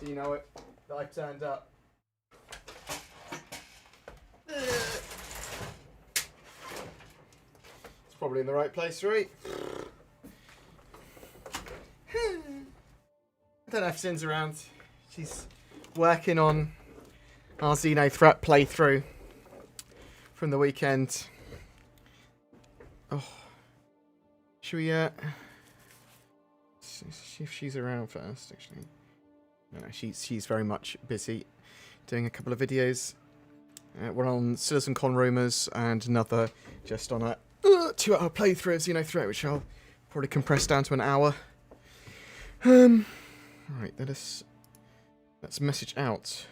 you know it, that I've turned up. It's probably in the right place, right? I don't know if Sin's around. She's working on our XenoThreat playthrough from the weekend. Oh, should we see if she's around first? Actually, no, she's very much busy doing a couple of videos. One on Citizen Con Rumors and another just on a 2-hour playthrough of XenoThreat, which I'll probably compress down to an hour. Right, let's message out.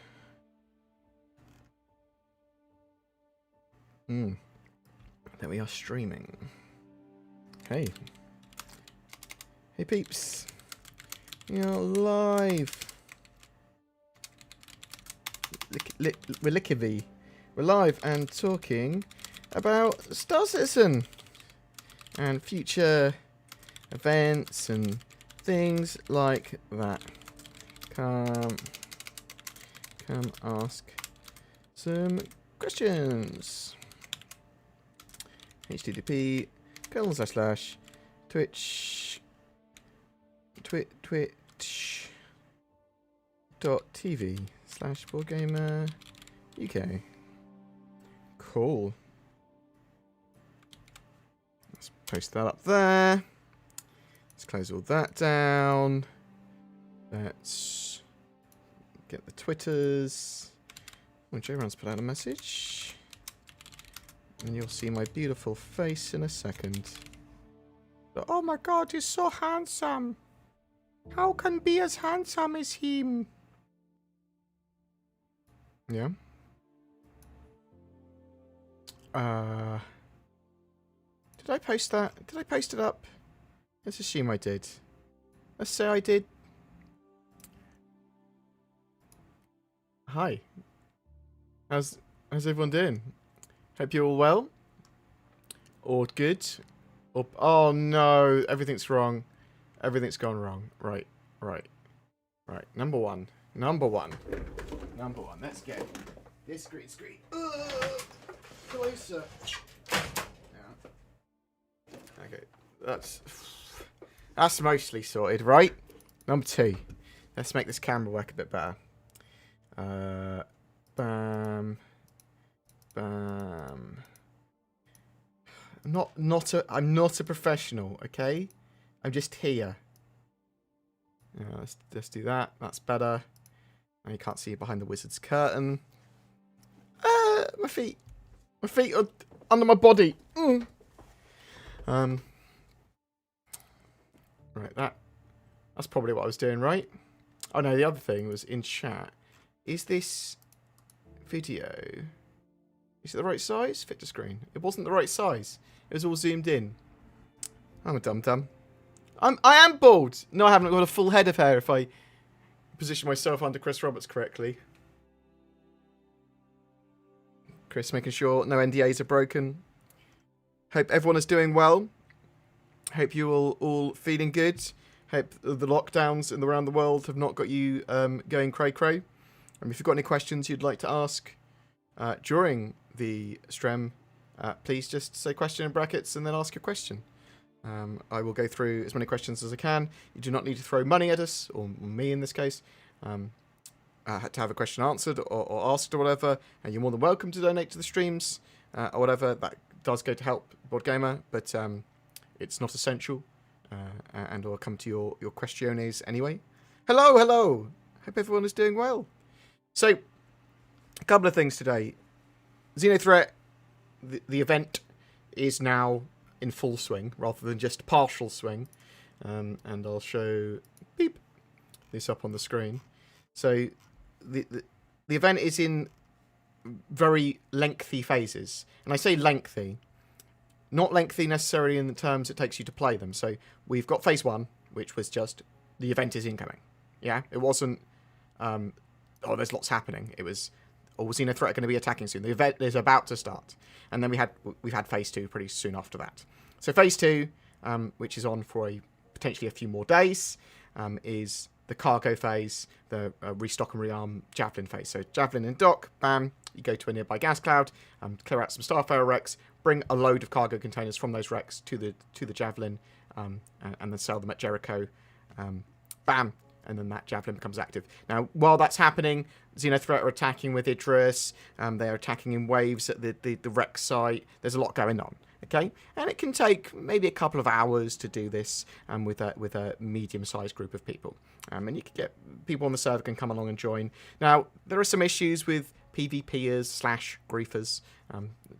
That we are streaming. Hey peeps, you're live. We're live and talking about Star Citizen and future events and things like that. Come ask some questions. http twitch.tv/BoredGamer UK. Cool. Let's post that up there. Let's close all that down. Let's get the Twitters. Oh, J-Ran's put out a message. And you'll see my beautiful face in a second. Oh my god, he's so handsome. How can be as handsome as him? Yeah. Did I post that? Did I post it up? Let's assume I did. Let's say I did. Hi. How's everyone doing? Hope you're all well. All good. Oh no, everything's wrong. Everything's gone wrong. Right. Number one. Let's get this green screen closer. Yeah. Okay, that's mostly sorted, right? Number two. Let's make this camera work a bit better. Bam. I'm not a professional, okay? I'm just here. Yeah, let's do that. That's better. Now you can't see behind the wizard's curtain. My feet are under my body. Right, that's probably what I was doing, right? Oh no, the other thing was in chat. Is this video? Is it the right size? Fit to screen. It wasn't the right size. It was all zoomed in. I'm a dum-dum. I am bald. No, I haven't got a full head of hair if I position myself under Chris Roberts correctly. Chris making sure no NDAs are broken. Hope everyone is doing well. Hope you all feeling good. Hope the lockdowns around the world have not got you going cray-cray. And if you've got any questions you'd like to ask during the stream, please just say question in brackets and then ask your question. I will go through as many questions as I can. You do not need to throw money at us, or me in this case, to have a question answered or asked or whatever. And you're more than welcome to donate to the streams or whatever. That does go to help BoredGamer, but it's not essential. And I'll come to your questiones anyway. Hello. Hope everyone is doing well. So, a couple of things today. XenoThreat, the event, is now in full swing rather than just partial swing. And I'll show this up on the screen. So, the event is in very lengthy phases. And I say lengthy. Not lengthy necessarily in the terms it takes you to play them. So, we've got phase 1, which was just the event is incoming. Yeah? It wasn't... there's lots happening. It was, XenoThreat going to be attacking soon. The event is about to start, and then we've had phase 2 pretty soon after that. So phase 2, which is on for potentially a few more days, is the cargo phase, the restock and rearm Javelin phase. So Javelin in dock, bam, you go to a nearby gas cloud, clear out some Starfarer wrecks, bring a load of cargo containers from those wrecks to the Javelin, and then sell them at Jericho, bam, and then that Javelin becomes active. Now, while that's happening, XenoThreat are attacking with Idris, they're attacking in waves at the wreck site. There's a lot going on, okay? And it can take maybe a couple of hours to do this with a medium-sized group of people. And you can get people on the server can come along and join. Now, there are some issues with PvPers / griefers.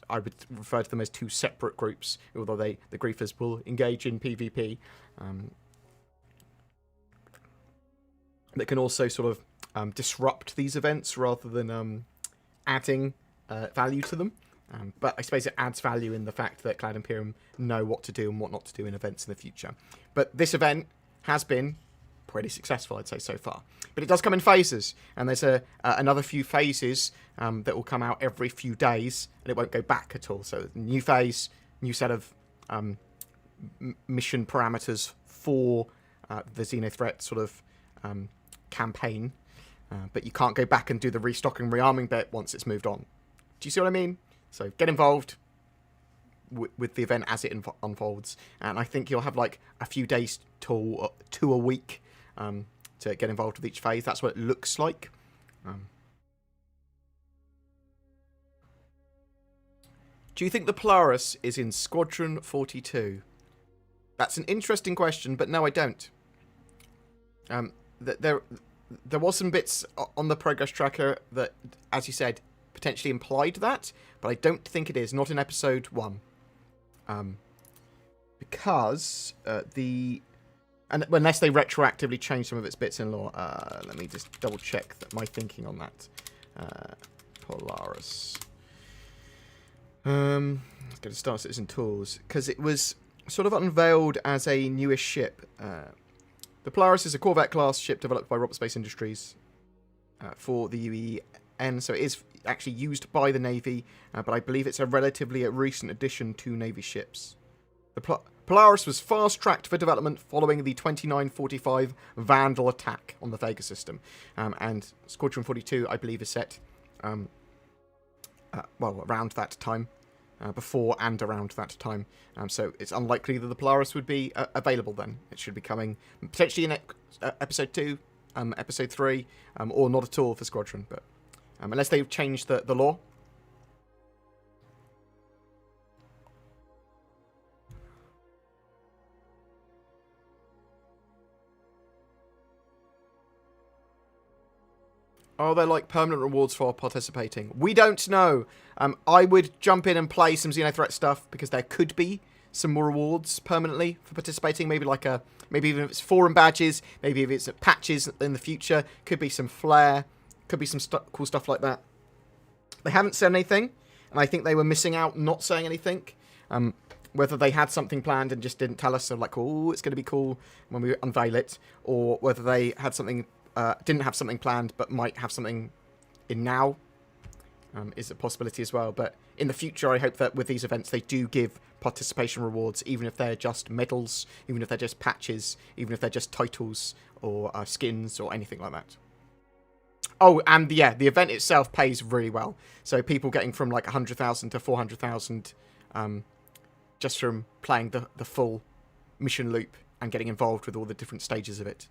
I would refer to them as two separate groups, although the griefers will engage in PvP. That can also sort of disrupt these events rather than adding value to them. But I suppose it adds value in the fact that Cloud Imperium know what to do and what not to do in events in the future. But this event has been pretty successful, I'd say, so far. But it does come in phases, and there's another few phases that will come out every few days, and it won't go back at all. So new phase, new set of mission parameters for the XenoThreat sort of campaign, but you can't go back and do the restocking, rearming bit once it's moved on. Do you see what I mean? So get involved with the event as it unfolds, and I think you'll have like a few days to a week to get involved with each phase. That's what it looks like. Do you think the Polaris is in Squadron 42? That's an interesting question, but no, I don't. There was some bits on the progress tracker that, as you said, potentially implied that, but I don't think it is. Not in episode 1. Because unless they retroactively change some of its bits in lore. Let me just double check my thinking on that. Polaris. Let's go to Star Citizen Tools, because it was sort of unveiled as a newish ship. The Polaris is a Corvette-class ship developed by Roberts Space Industries for the UEN, so it is actually used by the Navy, but I believe it's a relatively recent addition to Navy ships. The Polaris was fast-tracked for development following the 2945 Vandal attack on the Vega system, and Squadron 42, I believe, is set around that time. Before and around that time. So it's unlikely that the Polaris would be available then. It should be coming potentially in episode 2, episode 3, or not at all for Squadron. But unless they've changed the law. Are there like permanent rewards for participating? We don't know. I would jump in and play some XenoThreat stuff because there could be some more rewards permanently for participating. Maybe even if it's forum badges, maybe if it's patches in the future, could be some flair, could be some cool stuff like that. They haven't said anything, and I think they were missing out not saying anything. Whether they had something planned and just didn't tell us, so like, oh, it's going to be cool when we unveil it, or whether they had something. Didn't have something planned, but might have something in now, is a possibility as well. But in the future, I hope that with these events, they do give participation rewards, even if they're just medals, even if they're just patches, even if they're just titles or skins or anything like that. Oh, and yeah, the event itself pays really well. So people getting from like 100,000 to 400,000 just from playing the full mission loop and getting involved with all the different stages of it.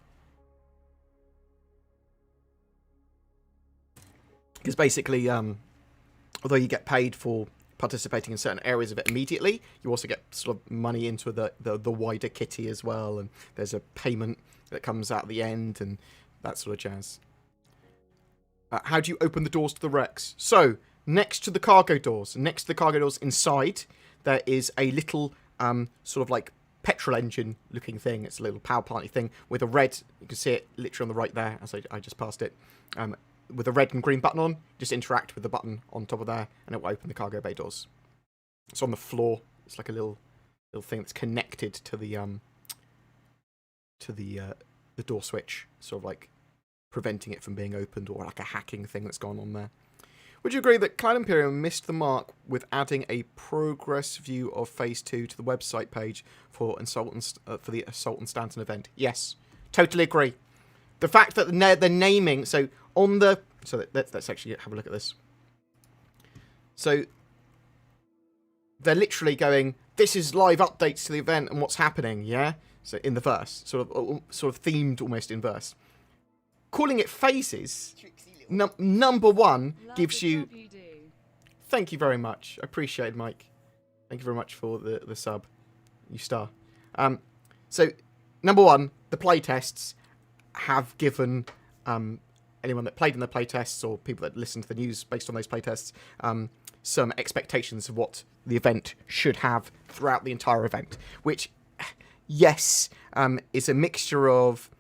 Because basically, although you get paid for participating in certain areas of it immediately, you also get sort of money into the wider kitty as well, and there's a payment that comes out at the end, and that sort of jazz. How do you open the doors to the wrecks? So, next to the cargo doors inside, there is a little sort of like petrol engine looking thing. It's a little power plant thing with a red, you can see it literally on the right there, as I just passed it, with a red and green button on. Just interact with the button on top of there, and it will open the cargo bay doors. It's on the floor. It's like a little thing that's connected to the door switch, sort of like preventing it from being opened, or like a hacking thing that's gone on there. Would you agree that Cloud Imperium missed the mark with adding a progress view of Phase 2 to the website page for the Assault and Stanton event? Yes, totally agree. the fact that they're naming, so on the, so let's actually have a look at this. So they're literally going, this is live updates to the event and what's happening, yeah? So in the verse, sort of themed almost in verse. Calling it phases, number one, gives you... Thank you very much. I appreciate it, Mike. Thank you very much for the sub, you star. So, number one, the playtests have given anyone that played in the playtests or people that listened to the news based on those playtests some expectations of what the event should have throughout the entire event, which, yes, is a mixture of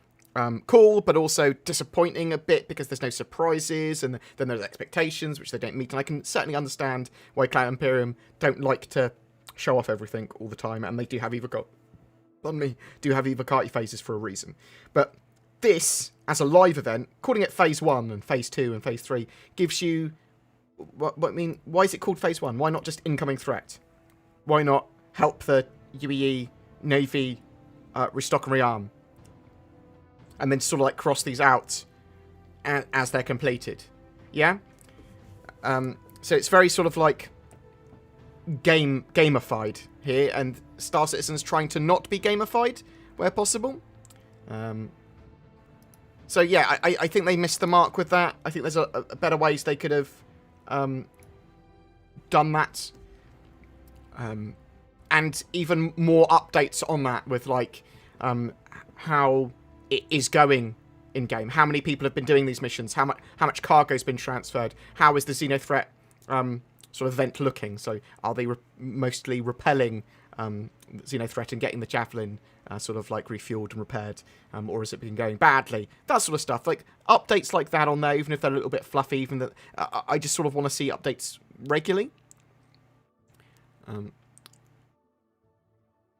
cool, but also disappointing a bit because there's no surprises, and then there's expectations which they don't meet. And I can certainly understand why Cloud Imperium don't like to show off everything all the time, and they do have Evocati phases for a reason. But this, as a live event, calling it Phase 1 and Phase 2 and Phase 3, gives you... I mean, why is it called Phase 1? Why not just incoming threat? Why not help the UEE Navy restock and rearm? And then sort of like cross these out as they're completed. Yeah? So it's very sort of like gamified here, and Star Citizen's trying to not be gamified where possible. So yeah, I think they missed the mark with that. I think there's a better ways they could have done that. And even more updates on that with like how it is going in game. How many people have been doing these missions? How much cargo's been transferred? How is the XenoThreat sort of event looking? So are they mostly repelling XenoThreat and getting the Javelin sort of like refueled and repaired, or has it been going badly? That sort of stuff. Like updates like that on there, even if they're a little bit fluffy. Even that, I just sort of want to see updates regularly.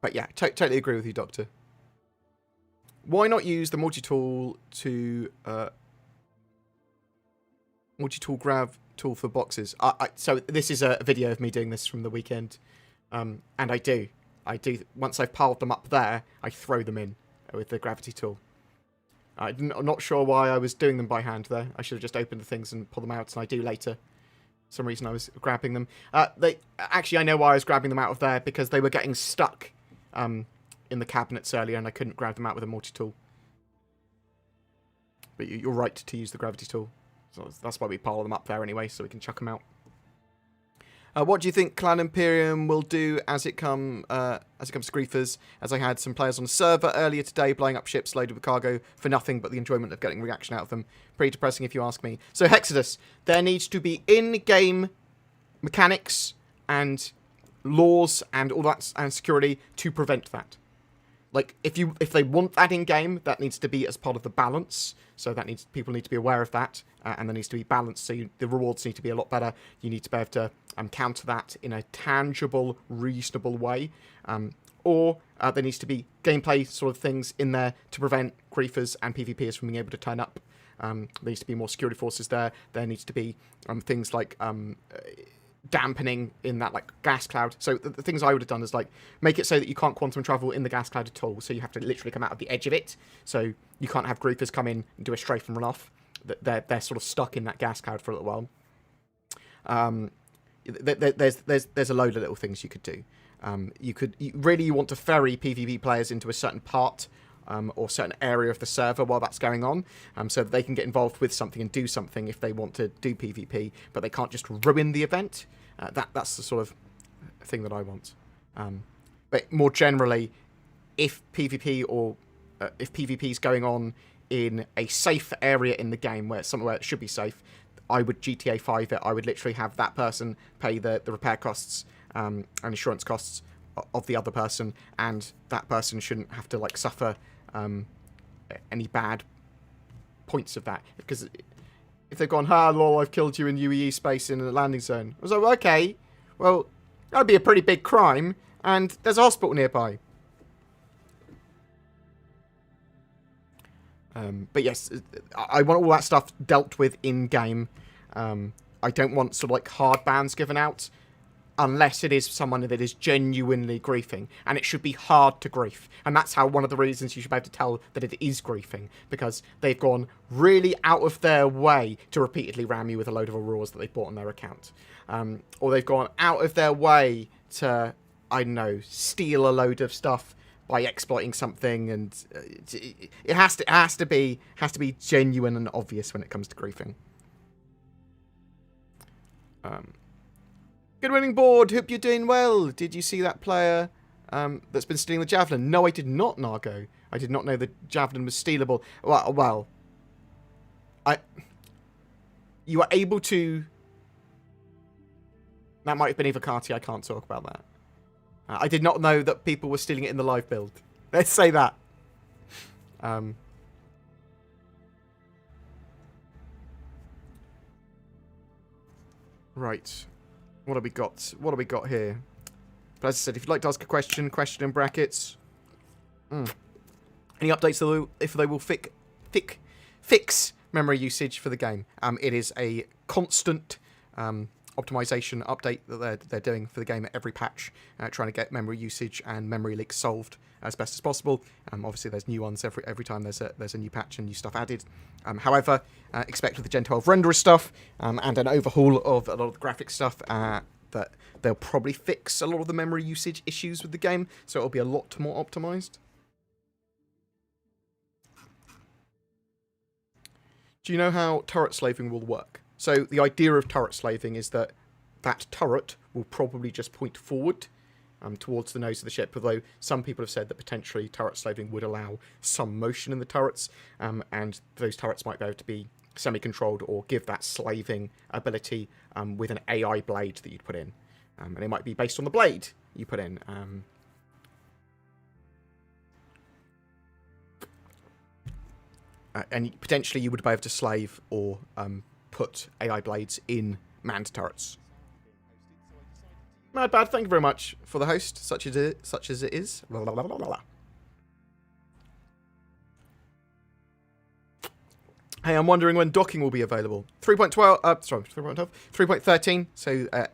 But yeah, totally agree with you, Doctor. Why not use the multi-tool to multi-tool grab tool for boxes? So this is a video of me doing this from the weekend, and I do. Once I've piled them up there, I throw them in with the gravity tool. I'm not sure why I was doing them by hand there. I should have just opened the things and pulled them out, and I do later. For some reason I was grabbing them. Actually, I know why I was grabbing them out of there, because they were getting stuck in the cabinets earlier, and I couldn't grab them out with a multi-tool. But you're right to use the gravity tool. So that's why we pile them up there anyway, so we can chuck them out. What do you think Cloud Imperium will do as it comes to griefers? As I had some players on the server earlier today blowing up ships loaded with cargo for nothing but the enjoyment of getting reaction out of them. Pretty depressing if you ask me. So Hexodus, there needs to be in-game mechanics and laws and all that and security to prevent that. Like if they want that in game, that needs to be as part of the balance. So people need to be aware of that, and there needs to be balance. So the rewards need to be a lot better. You need to be able to counter that in a tangible, reasonable way, or there needs to be gameplay sort of things in there to prevent griefers and PvPers from being able to turn up. There needs to be more security forces there. There needs to be things like dampening in that like gas cloud. So the things I would have done is like make it so that you can't quantum travel in the gas cloud at all. So you have to literally come out of the edge of it. So you can't have griefers come in and do a strafe and run off. They're sort of stuck in that gas cloud for a little while. There's a load of little things you could do. You want to ferry PvP players into a certain part or certain area of the server while that's going on, so that they can get involved with something and do something if they want to do PvP, but they can't just ruin the event. That's the sort of thing that I want. But more generally, if PvP is going on in a safe area in the game where it should be safe, I would GTA 5 it. I would literally have that person pay the repair costs and insurance costs of the other person, and that person shouldn't have to like suffer any bad points of that. Because if they've gone, lol, I've killed you in UEE space in a landing zone. I was like, okay, well, that'd be a pretty big crime, and there's a hospital nearby. But yes, I want all that stuff dealt with in-game. I don't want sort of like hard bans given out. unless it is someone that is genuinely griefing, and it should be hard to grief. And that's how one of the reasons you should be able to tell that it is griefing, because they've gone really out of their way to repeatedly ram you with a load of Auroras that they've bought on their account. Or they've gone out of their way to, I don't know, steal a load of stuff by exploiting something, and it has to be genuine and obvious when it comes to griefing. Good winning board. Hope you're doing well. Did you see that player that's been stealing the javelin? No, I did not, Nargo. I did not know the javelin was stealable. Well, you were able to. That might have been Ivakati. I can't talk about that. I did not know that people were stealing it in the live build. Let's say that. Right. What have we got? What have we got here? But as I said, if you'd like to ask a question in brackets. Any updates if they will fix memory usage for the game? It is a constant optimization update that they're doing for the game at every patch, trying to get memory usage and memory leaks solved as best as possible. Obviously, there's new ones every time there's a new patch and new stuff added. However, expect with the Gen 12 renderer stuff and an overhaul of a lot of the graphics stuff that they'll probably fix a lot of the memory usage issues with the game, so it'll be a lot more optimized. Do you know how turret slaving will work? So the idea of turret slaving is that turret will probably just point forward towards the nose of the ship, although some people have said that potentially turret slaving would allow some motion in the turrets, and those turrets might be able to be semi-controlled or give that slaving ability with an AI blade that you'd put in. And it might be based on the blade you put in. And potentially you would be able to slave or put AI blades in manned turrets. Mad Bad, thank you very much for the host, such as it is. Blah, blah, blah, blah, blah. Hey, I'm wondering when docking will be available. 3.13. So the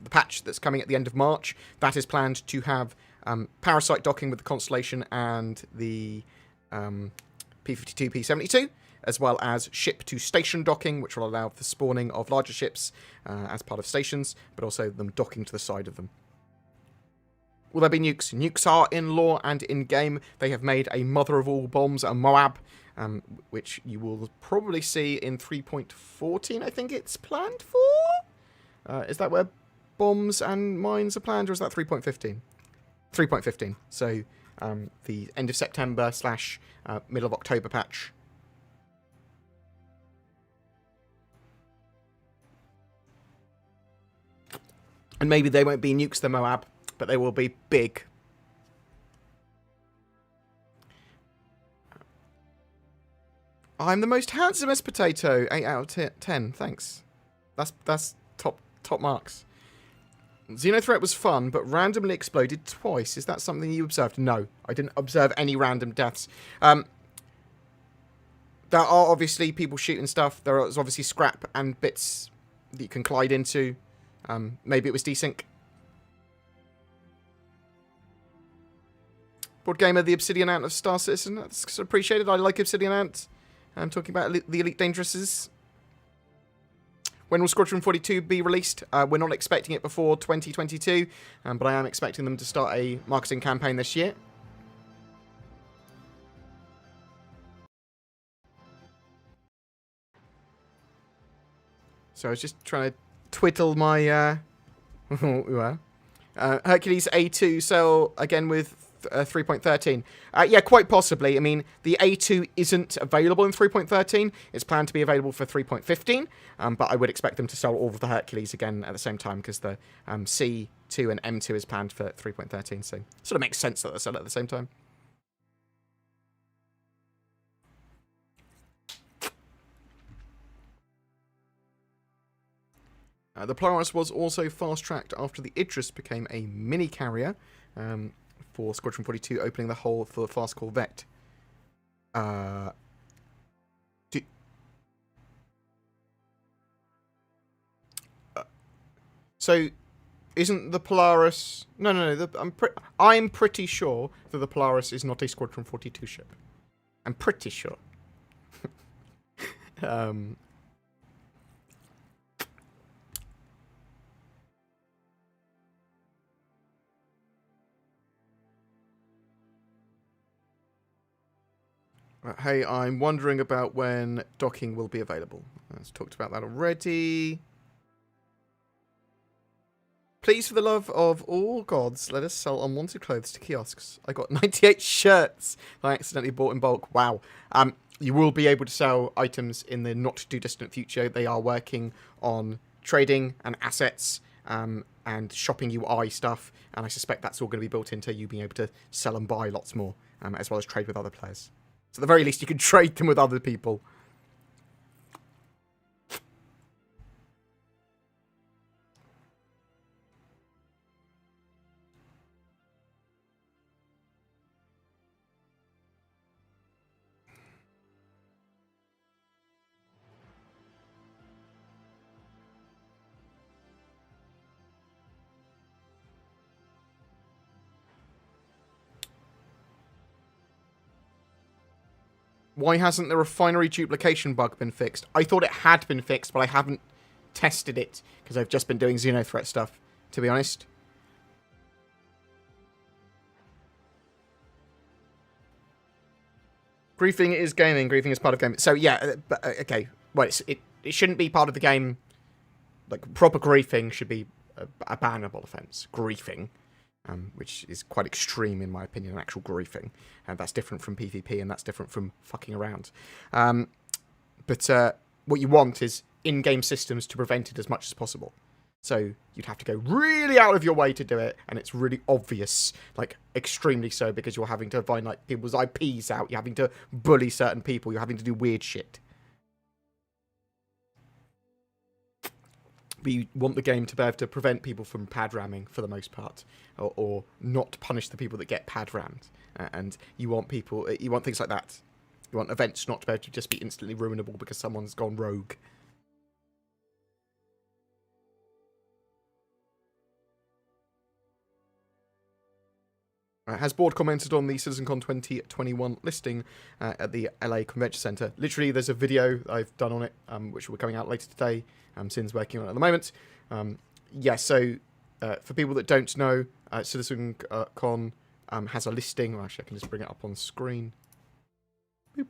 patch that's coming at the end of March, that is planned to have Parasite docking with the Constellation and the P-52, P-72, as well as ship-to-station docking, which will allow the spawning of larger ships as part of stations, but also them docking to the side of them. Will there be nukes? Nukes are in lore and in-game. They have made a mother of all bombs, a Moab, which you will probably see in 3.14, I think it's planned for? Is that where bombs and mines are planned, or is that 3.15? 3.15. So the end of September / middle of October patch. And maybe they won't be nukes the Moab, but they will be big. I'm the most handsomest potato. 8 out of 10. Thanks. That's top marks. XenoThreat was fun, but randomly exploded twice. Is that something you observed? No, I didn't observe any random deaths. There are obviously people shooting stuff. There is obviously scrap and bits that you can glide into. Maybe it was desync. BoredGamer, the Obsidian Ant of Star Citizen. That's appreciated. I like Obsidian Ant. I'm talking about the Elite Dangerouses. When will Squadron 42 be released? We're not expecting it before 2022, but I am expecting them to start a marketing campaign this year. So I was just trying to twiddle my... Hercules A2 sell again with 3.13. Yeah, quite possibly. I mean, the A2 isn't available in 3.13. It's planned to be available for 3.15, but I would expect them to sell all of the Hercules again at the same time, because the C2 and M2 is planned for 3.13, so it sort of makes sense that they sell it at the same time. The Polaris was also fast-tracked after the Idris became a mini-carrier for Squadron 42, opening the hole for the fast corvette. So, Isn't the Polaris... No. I'm pretty sure that the Polaris is not a Squadron 42 ship. I'm pretty sure. Hey, I'm wondering about when docking will be available. I've talked about that already. Please, for the love of all gods, let us sell unwanted clothes to kiosks. I got 98 shirts I accidentally bought in bulk. Wow. You will be able to sell items in the not-too-distant future. They are working on trading and assets and shopping UI stuff, and I suspect that's all going to be built into you being able to sell and buy lots more, as well as trade with other players. So at the very least, you can trade them with other people. Why hasn't the refinery duplication bug been fixed? I thought it had been fixed, but I haven't tested it because I've just been doing XenoThreat stuff, to be honest. Griefing is gaming. Griefing is part of gaming. So, yeah, okay. Well, it shouldn't be part of the game. Like, proper griefing should be a bannable offence. Griefing. Which is quite extreme in my opinion, actual griefing. And that's different from PvP, and that's different from fucking around. But what you want is in-game systems to prevent it as much as possible. So you'd have to go really out of your way to do it, and it's really obvious, like extremely so, because you're having to find like people's IPs out, you're having to bully certain people, you're having to do weird shit. But you want the game to be able to prevent people from pad ramming for the most part, or not punish the people that get pad rammed. And you want people, you want things like that. You want events not to be able to just be instantly ruinable because someone's gone rogue. Has Board commented on the CitizenCon 2021 listing at the LA Convention Center? Literally, there's a video I've done on it, which will be coming out later today. Sin's working on it at the moment. Yeah, so for people that don't know, CitizenCon has a listing. Well, actually, I can just bring it up on screen. Boop.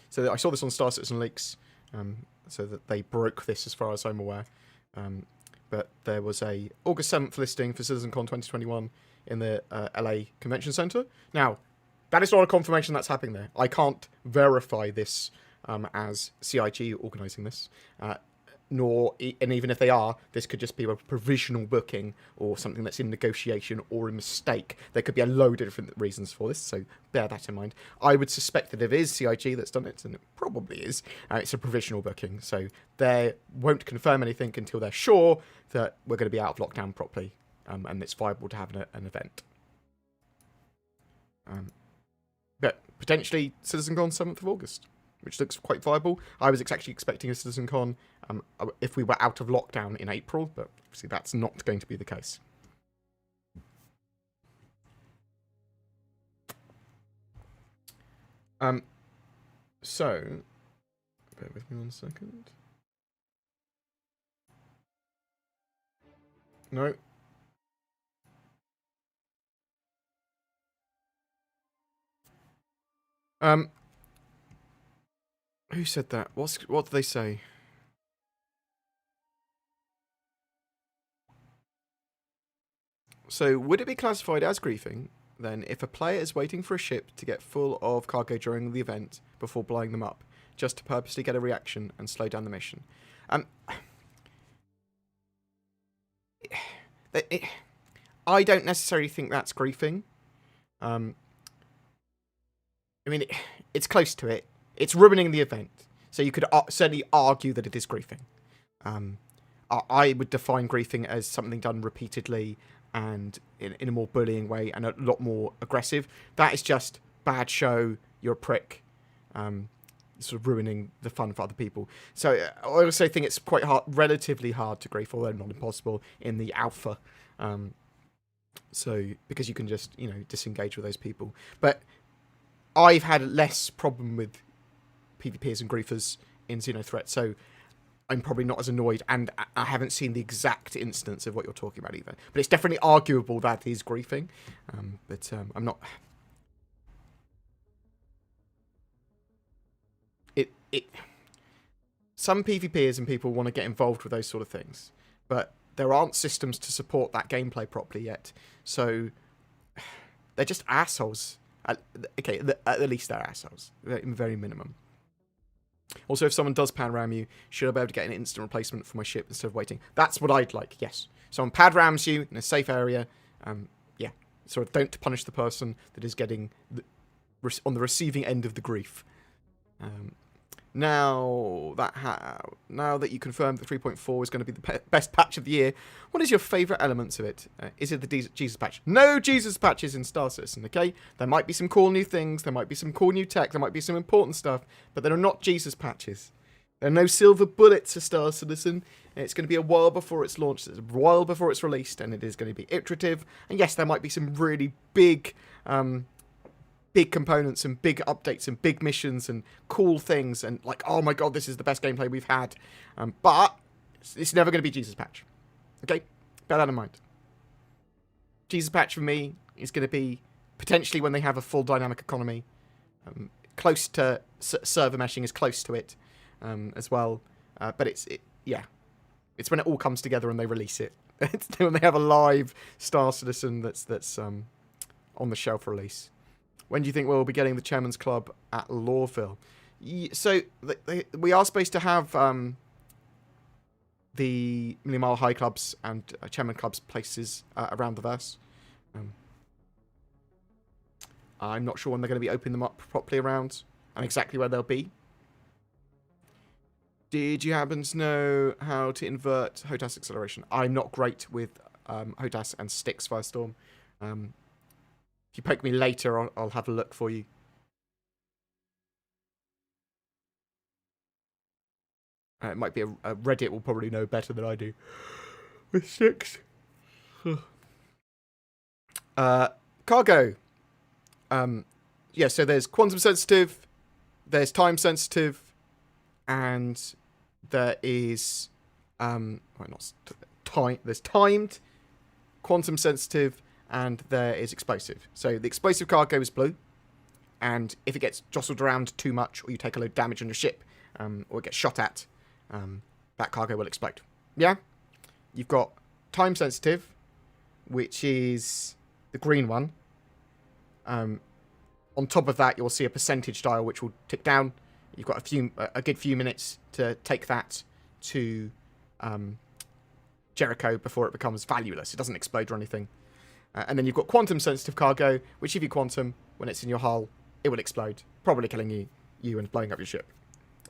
So I saw this on Star Citizen Leaks, so that they broke this as far as I'm aware. But there was a August 7th listing for CitizenCon 2021 in the LA Convention Center. Now, that is not a confirmation that's happening there. I can't verify this as CIG organising this, and even if they are, this could just be a provisional booking or something that's in negotiation or a mistake. There could be a load of different reasons for this, so bear that in mind. I would suspect that it is CIG that's done it, and it probably is. It's a provisional booking, so they won't confirm anything until they're sure that we're going to be out of lockdown properly, and it's viable to have an event. But potentially CitizenCon 7th of August. Which looks quite viable. I was actually expecting a CitizenCon if we were out of lockdown in April, but obviously that's not going to be the case. So, bear with me 1 second. No. Who said that? What did they say? So, would it be classified as griefing, then, if a player is waiting for a ship to get full of cargo during the event before blowing them up, just to purposely get a reaction and slow down the mission? I don't necessarily think that's griefing. I mean, it's close to it. It's ruining the event, so you could certainly argue that it is griefing. I would define griefing as something done repeatedly and in a more bullying way and a lot more aggressive. That is just bad show, you're a prick. sort of ruining the fun for other people. So I also think it's quite relatively hard to grief, although not impossible, in the alpha. So because you can just, you know, disengage with those people. But I've had less problem with PvPers and griefers in XenoThreat, so I'm probably not as annoyed, and I haven't seen the exact instance of what you're talking about either. But it's definitely arguable that is griefing. But I'm not... Some PvPers and people want to get involved with those sort of things, but there aren't systems to support that gameplay properly yet. So they're just assholes. Okay, at least they're assholes, very minimum. Also, if someone does pan ram you, should I be able to get an instant replacement for my ship instead of waiting? That's what I'd like, yes. Someone pad rams you in a safe area, yeah. So don't punish the person that is getting on the receiving end of the grief. Now that you confirmed that 3.4 is going to be the best patch of the year, what is your favourite elements of it? Is it the Jesus patch? No Jesus patches in Star Citizen, okay? There might be some cool new things, there might be some cool new tech, there might be some important stuff, but there are not Jesus patches. There are no silver bullets for Star Citizen. It's going to be a while before it's launched, it's a while before it's released, and it is going to be iterative. And yes, there might be some really big components and big updates and big missions and cool things and like, oh my god, this is the best gameplay we've had. But it's never going to be Jesus patch. Okay? Bear that in mind. Jesus patch for me is going to be potentially when they have a full dynamic economy. Close to server meshing is close to it as well. But it's when it all comes together and they release it. It's when they have a live Star Citizen that's on the shelf release. When do you think we'll be getting the Chairman's Club at Lawville? So we are supposed to have the Million Mile High clubs and Chairman clubs places around the verse. I'm not sure when they're going to be opening them up properly around and exactly where they'll be. Did you happen to know how to invert HOTAS acceleration? I'm not great with HOTAS and Styx Firestorm. If you poke me later, I'll have a look for you. It might be a Reddit will probably know better than I do. With 6. Cargo. Yeah, so there's quantum sensitive, there's time sensitive, and there is there's timed, quantum sensitive, and there is explosive. So the explosive cargo is blue, and if it gets jostled around too much, or you take a load of damage on your ship, or it gets shot at, that cargo will explode. Yeah? You've got time sensitive, which is the green one. On top of that, you'll see a percentage dial, which will tick down. You've got a good few minutes to take that to Jericho before it becomes valueless. It doesn't explode or anything. And then you've got quantum-sensitive cargo, which if you quantum, when it's in your hull, it will explode, probably killing you and blowing up your ship.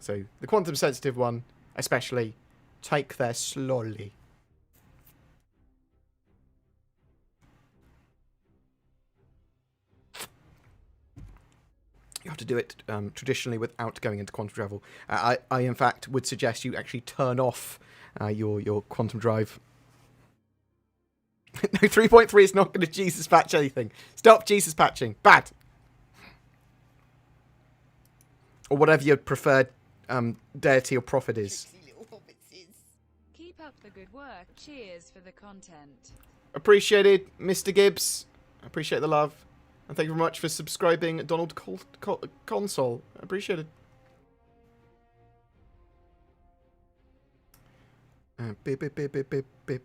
So the quantum-sensitive one, especially, take there slowly. You have to do it traditionally without going into quantum travel. I in fact, would suggest you actually turn off your quantum drive. No, 3.3 is not going to Jesus patch anything. Stop Jesus patching. Bad. Or whatever your preferred deity or prophet is. Keep up the good work. Cheers for the content. Appreciated, Mr. Gibbs. Appreciate the love. And thank you very much for subscribing, Donald Console. Appreciate it. Beep, beep, beep, beep, beep, beep.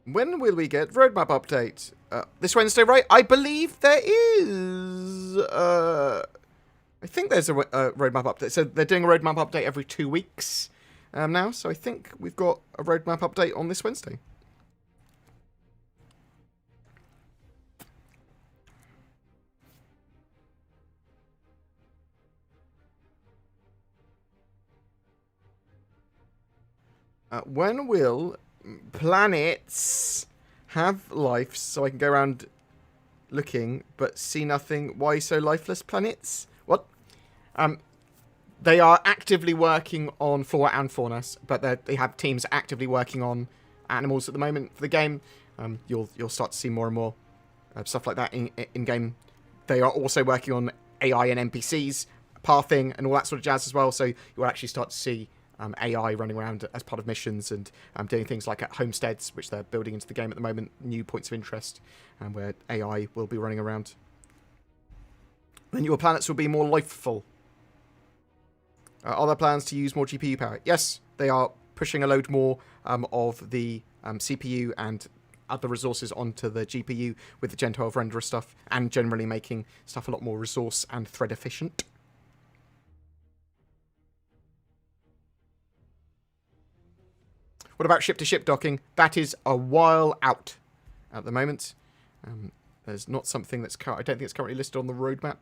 When will we get roadmap update? This Wednesday, right? I believe there is. I think there's a roadmap update. So they're doing a roadmap update every 2 weeks now. So I think we've got a roadmap update on this Wednesday. When will planets have life so I can go around looking but see nothing? Why so lifeless planets? What? They are actively working on flora and fauna, but they have teams actively working on animals at the moment for the game. You'll start to see more and more stuff like that in game. They are also working on AI and NPCs, pathing, and all that sort of jazz as well. So you'll actually start to see AI running around as part of missions and doing things like at homesteads, which they're building into the game at the moment, new points of interest, where AI will be running around. Then your planets will be more lifeful. Are there plans to use more GPU power? Yes, they are pushing a load more of the CPU and other resources onto the GPU with the Gen 12 renderer stuff, and generally making stuff a lot more resource and thread efficient. What about ship-to-ship docking? That is a while out at the moment. There's not something that's... I don't think it's currently listed on the roadmap.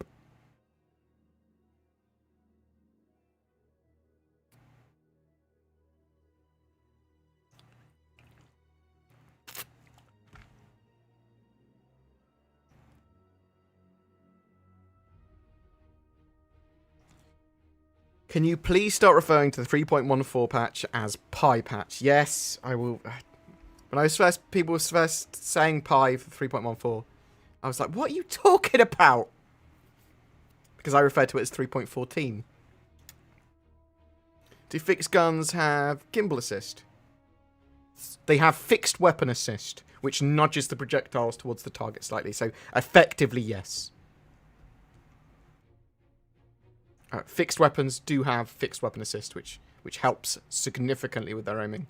Can you please start referring to the 3.14 patch as Pi patch? Yes, I will. When people were first saying Pi for 3.14, I was like, what are you talking about? Because I referred to it as 3.14. Do fixed guns have gimbal assist? They have fixed weapon assist, which nudges the projectiles towards the target slightly. So effectively, yes. Fixed weapons do have fixed weapon assist, which helps significantly with their aiming.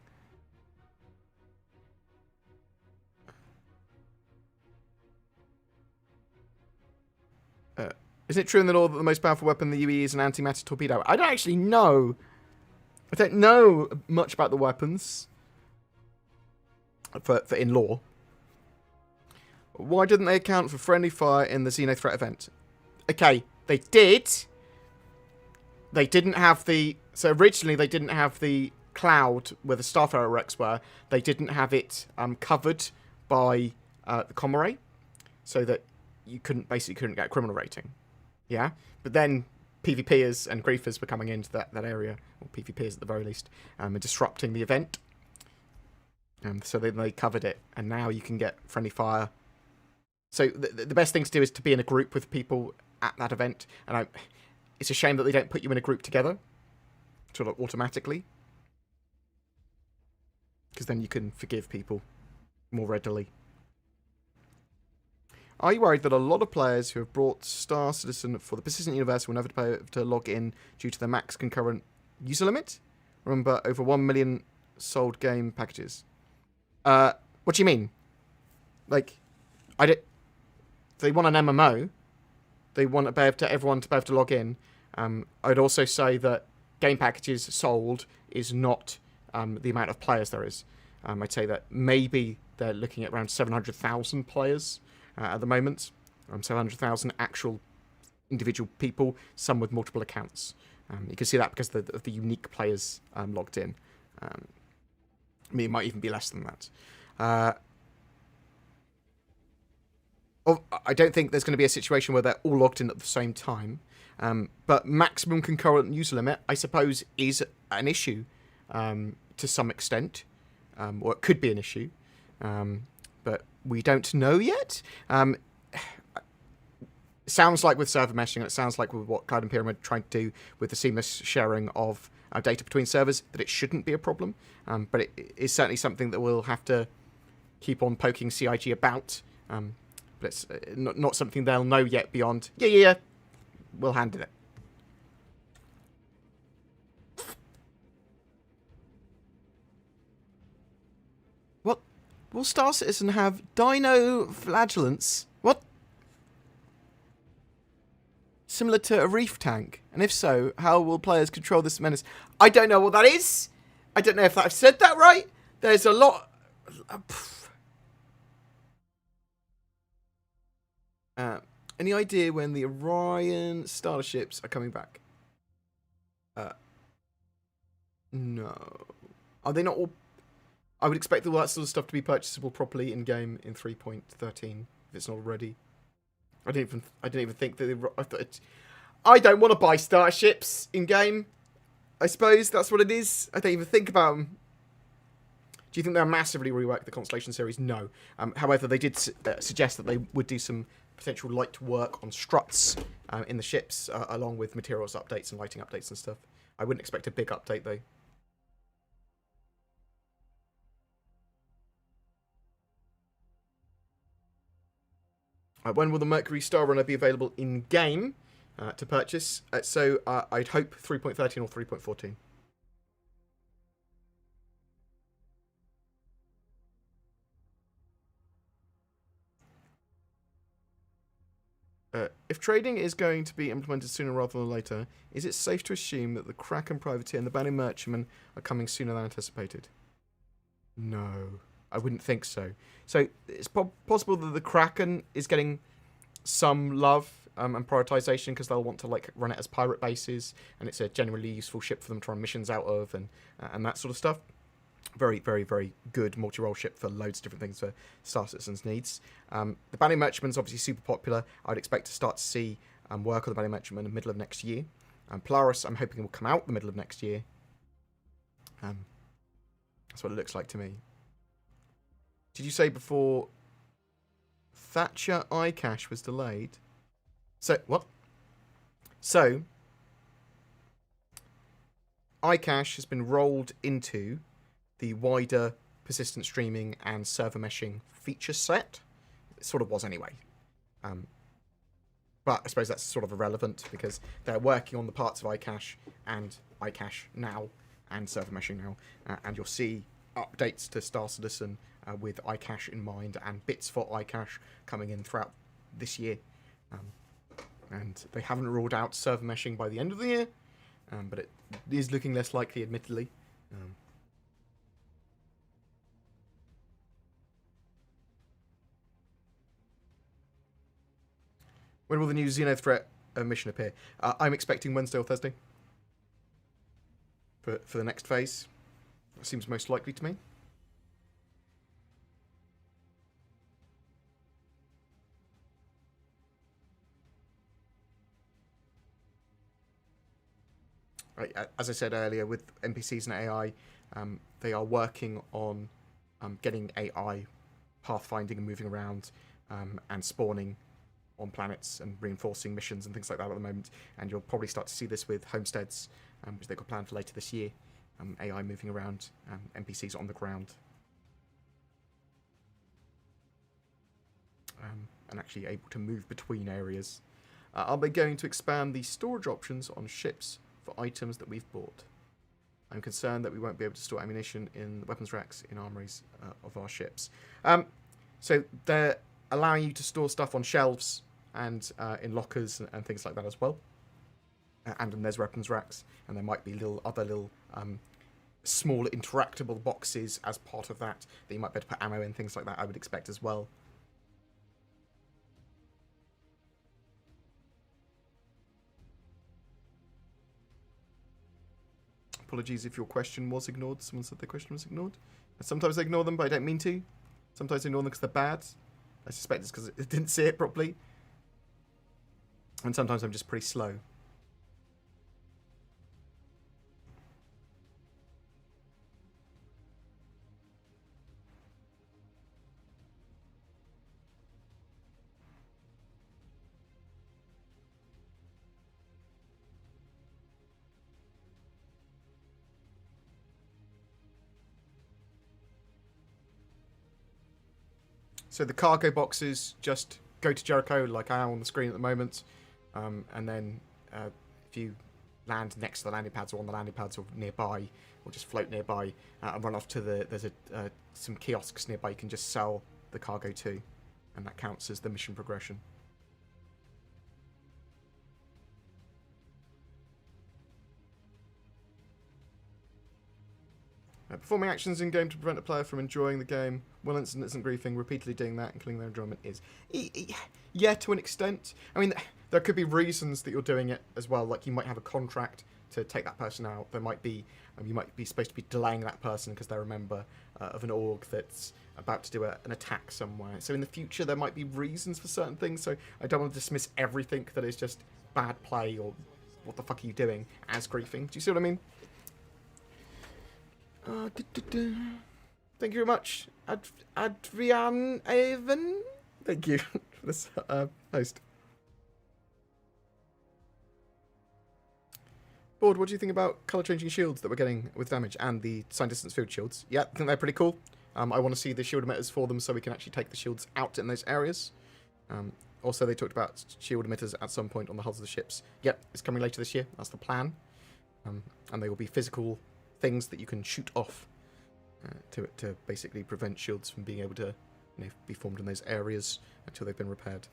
Isn't it true in the lore that the most powerful weapon in the UE is an antimatter torpedo? I don't actually know. I don't know much about the weapons for in lore. Why didn't they account for friendly fire in the XenoThreat event? Okay, they did. They didn't have the... So originally they didn't have the cloud where the Starfarer wrecks were. They didn't have it covered by the Commoray, so that you basically couldn't get a criminal rating. Yeah? But then PvPers and griefers were coming into that area, or PvPers at the very least, and disrupting the event. So then they covered it, and now you can get friendly fire. So the best thing to do is to be in a group with people at that event, and it's a shame that they don't put you in a group together, sort of automatically. Because then you can forgive people more readily. Are you worried that a lot of players who have brought Star Citizen for the persistent universe will never be able to log in due to the max concurrent user limit? Remember, over 1 million sold game packages. What do you mean? Like, they want an MMO. They want everyone to be able to log in. I'd also say that game packages sold is not the amount of players there is. I'd say that maybe they're looking at around 700,000 players at the moment. 700,000 actual individual people, some with multiple accounts. You can see that because of the unique players logged in. I mean, it might even be less than that. I don't think there's going to be a situation where they're all logged in at the same time. But maximum concurrent user limit, I suppose, is an issue to some extent. Or it could be an issue. But we don't know yet. It sounds like with server meshing, and it sounds like with what Cloud Imperium are trying to do with the seamless sharing of data between servers, that it shouldn't be a problem. But it is certainly something that we'll have to keep on poking CIG about. But it's not something they'll know yet beyond, yeah, we'll handle it. What? Will Star Citizen have dino flagellants? What? Similar to a reef tank? And if so, how will players control this menace? I don't know what that is. I don't know if I've said that right. There's a lot... any idea when the Orion starships are coming back? No. Are they not all... I would expect all that sort of stuff to be purchasable properly in-game in 3.13, if it's not already. I didn't even think that I thought I don't want to buy starships in game. I suppose that's what it is. I don't even think about them. Do you think they'll massively rework the Constellation series? No. However, they did suggest that they would do some potential light work on struts in the ships, along with materials updates and lighting updates and stuff. I wouldn't expect a big update, though. When will the Mercury Star Runner be available in-game to purchase? I'd hope 3.13 or 3.14. If trading is going to be implemented sooner rather than later, is it safe to assume that the Kraken Privateer and the Bounty Merchantman are coming sooner than anticipated? No, I wouldn't think so. So it's possible that the Kraken is getting some love and prioritization because they'll want to like run it as pirate bases, and it's a generally useful ship for them to run missions out of and that sort of stuff. Very, very, very good multi-role ship for loads of different things for Star Citizen's needs. The Bounty Merchantman's obviously super popular. I'd expect to start to see work on the Bounty Merchantman in the middle of next year. Polaris, I'm hoping will come out the middle of next year. That's what it looks like to me. Did you say before Thatcher iCache was delayed? So, what? So, iCache has been rolled into the wider persistent streaming and server meshing feature set. It sort of was anyway. But I suppose that's sort of irrelevant because they're working on the parts of iCache and iCache now and server meshing now. And you'll see updates to Star Citizen with iCache in mind and bits for iCache coming in throughout this year. And they haven't ruled out server meshing by the end of the year, but it is looking less likely, admittedly. When will the new XenoThreat mission appear? I'm expecting Wednesday or Thursday for the next phase. That seems most likely to me. As I said earlier, with NPCs and AI, they are working on getting AI pathfinding and moving around and spawning on planets and reinforcing missions and things like that at the moment. And you'll probably start to see this with homesteads, which they've got planned for later this year. AI moving around, NPCs on the ground. And actually able to move between areas. Are they going to expand the storage options on ships for items that we've bought? I'm concerned that we won't be able to store ammunition in weapons racks in armories of our ships. So they're allowing you to store stuff on shelves and in lockers and things like that as well. And then there's weapons racks, and there might be other little small interactable boxes as part of that you might be able to put ammo in, things like that, I would expect as well. Apologies if your question was ignored. Someone said their question was ignored. Sometimes I ignore them, but I don't mean to. Sometimes I ignore them because they're bad. I suspect it's because I didn't see it properly. And sometimes I'm just pretty slow. So the cargo boxes just go to Jericho, like I am on the screen at the moment, and then if you land next to the landing pads or on the landing pads or nearby, or just float nearby and run off to there's some kiosks nearby you can just sell the cargo to, and that counts as the mission progression. Performing actions in game to prevent a player from enjoying the game. Well, instant griefing, repeatedly doing that and killing their enjoyment is... Yeah, to an extent. I mean, there could be reasons that you're doing it as well. Like, you might have a contract to take that person out. There might be... you might be supposed to be delaying that person because they're a member of an org that's about to do an attack somewhere. So in the future, there might be reasons for certain things. So I don't want to dismiss everything that is just bad play or what the fuck are you doing as griefing. Do you see what I mean? Thank you very much, Adrian Avon. Thank you for this post. Board, what do you think about colour changing shields that we're getting with damage and the sign distance field shields? Yeah, I think they're pretty cool. I want to see the shield emitters for them so we can actually take the shields out in those areas. Also, they talked about shield emitters at some point on the hulls of the ships. Yep, it's coming later this year. That's the plan. And they will be physical things that you can shoot off to basically prevent shields from being able to be formed in those areas until they've been repaired.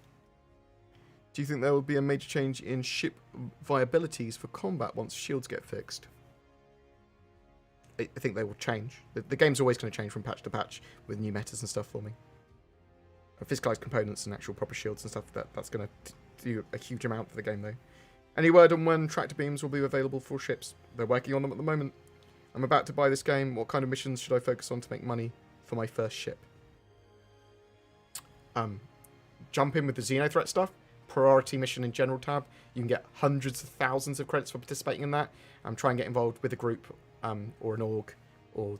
Do you think there will be a major change in ship viabilities for combat once shields get fixed? I think they will change. The game's always going to change from patch to patch with new metas and stuff for me. Physicalized components and actual proper shields and stuff, that's going to do a huge amount for the game though. Any word on when tractor beams will be available for ships? They're working on them at the moment. I'm about to buy this game. What kind of missions should I focus on to make money for my first ship? Jump in with the XenoThreat stuff. Priority mission in general tab. You can get hundreds of thousands of credits for participating in that. Try and get involved with a group or an org, or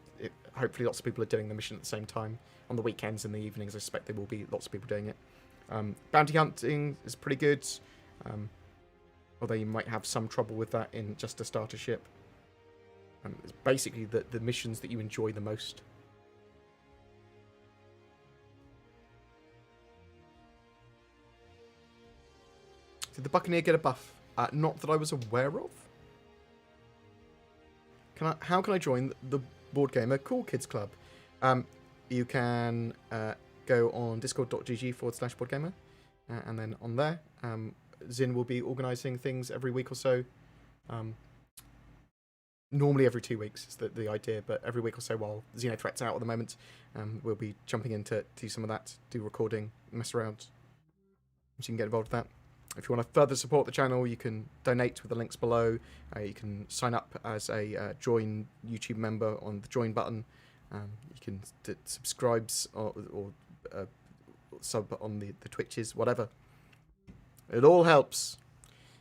hopefully lots of people are doing the mission at the same time. On the weekends and the evenings, I suspect there will be lots of people doing it. Bounty hunting is pretty good, although you might have some trouble with that in just a starter ship. It's basically the missions that you enjoy the most. Did the Buccaneer get a buff? Not that I was aware of. How can I join the BoredGamer Cool Kids Club? You can go on discord.gg/BoredGamer, and then on there, Zin will be organising things every week or so. Normally every 2 weeks is the idea, but every week or so while XenoThreat's out at the moment, we'll be jumping in to do some of that, do recording, mess around. So you can get involved with that. If you want to further support the channel, you can donate with the links below. You can sign up as a join YouTube member on the join button. You can subscribe or sub on the Twitches, whatever. It all helps.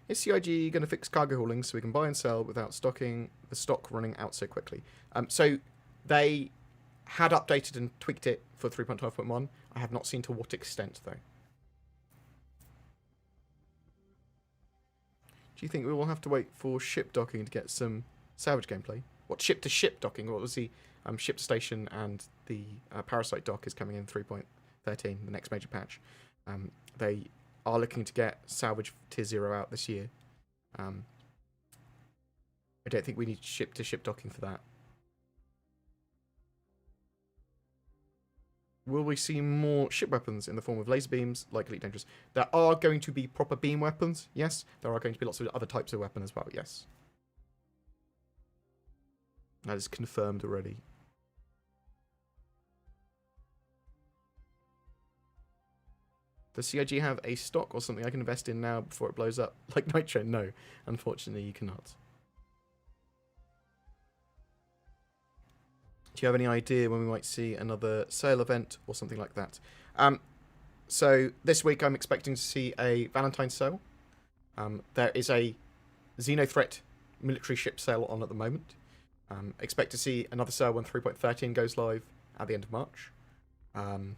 Is CIG going to fix cargo hauling so we can buy and sell without the stock running out so quickly? So they had updated and tweaked it for 3.12.1. I have not seen to what extent, though. Do you think we will have to wait for ship docking to get some salvage gameplay? What, ship-to-ship docking? What was the ship to station and the Parasite dock is coming in 3.13, the next major patch. They are looking to get salvage tier 0 out this year. I don't think we need ship-to-ship docking for that. Will we see more ship weapons in the form of laser beams, like Elite Dangerous? There are going to be proper beam weapons, yes. There are going to be lots of other types of weapon as well, yes. That is confirmed already. Does CIG have a stock or something I can invest in now before it blows up? Like Nitro? No, unfortunately you cannot. Do you have any idea when we might see another sale event or something like that? So this week I'm expecting to see a Valentine's sale. There is a XenoThreat military ship sale on at the moment. Expect to see another sale when 3.13 goes live at the end of March. And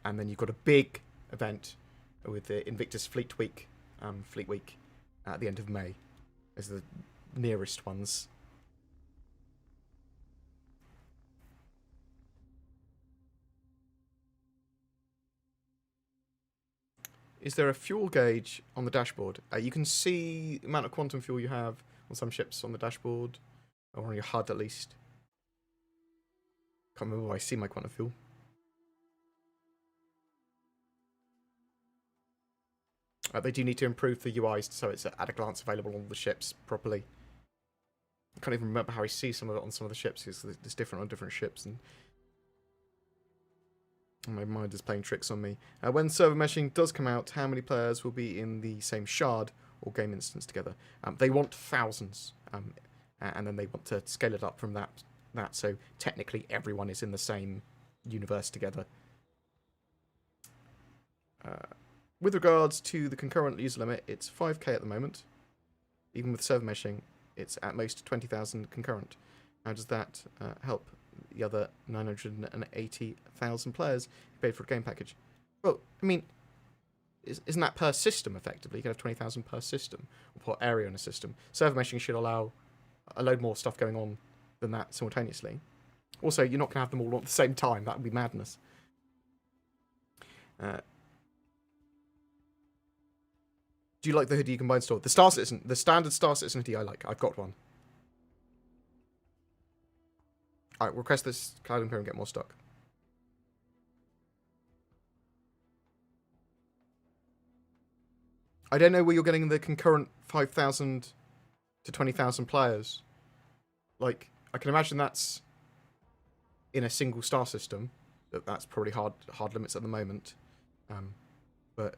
then you've got a big event with the Invictus Fleet Week at the end of May as the nearest ones. Is there a fuel gauge on the dashboard? You can see the amount of quantum fuel you have on some ships on the dashboard, or on your HUD at least. Can't remember where I see my quantum fuel. They do need to improve the UIs so it's at a glance available on the ships properly. I can't even remember how I see some of it on some of the ships, because it's different on different ships, and my mind is playing tricks on me. When server meshing does come out, how many players will be in the same shard or game instance together? They want thousands, and then they want to scale it up from that that. So technically, everyone is in the same universe together. With regards to the concurrent user limit, it's 5k at the moment. Even with server meshing, it's at most 20,000 concurrent. How does that help the other 980,000 players who paid for a game package? Well, I mean, isn't that per system, effectively? You can have 20,000 per system, or per area in a system. Server meshing should allow a load more stuff going on than that simultaneously. Also, you're not going to have them all at the same time. That would be madness. Do you like the hoodie combined store? The Star Citizen, the standard Star Citizen hoodie I like. I've got one. Alright, request this Cloud Imperium get more stock. I don't know where you're getting the concurrent 5,000 to 20,000 players. Like, I can imagine that's in a single star system. That's probably hard limits at the moment. But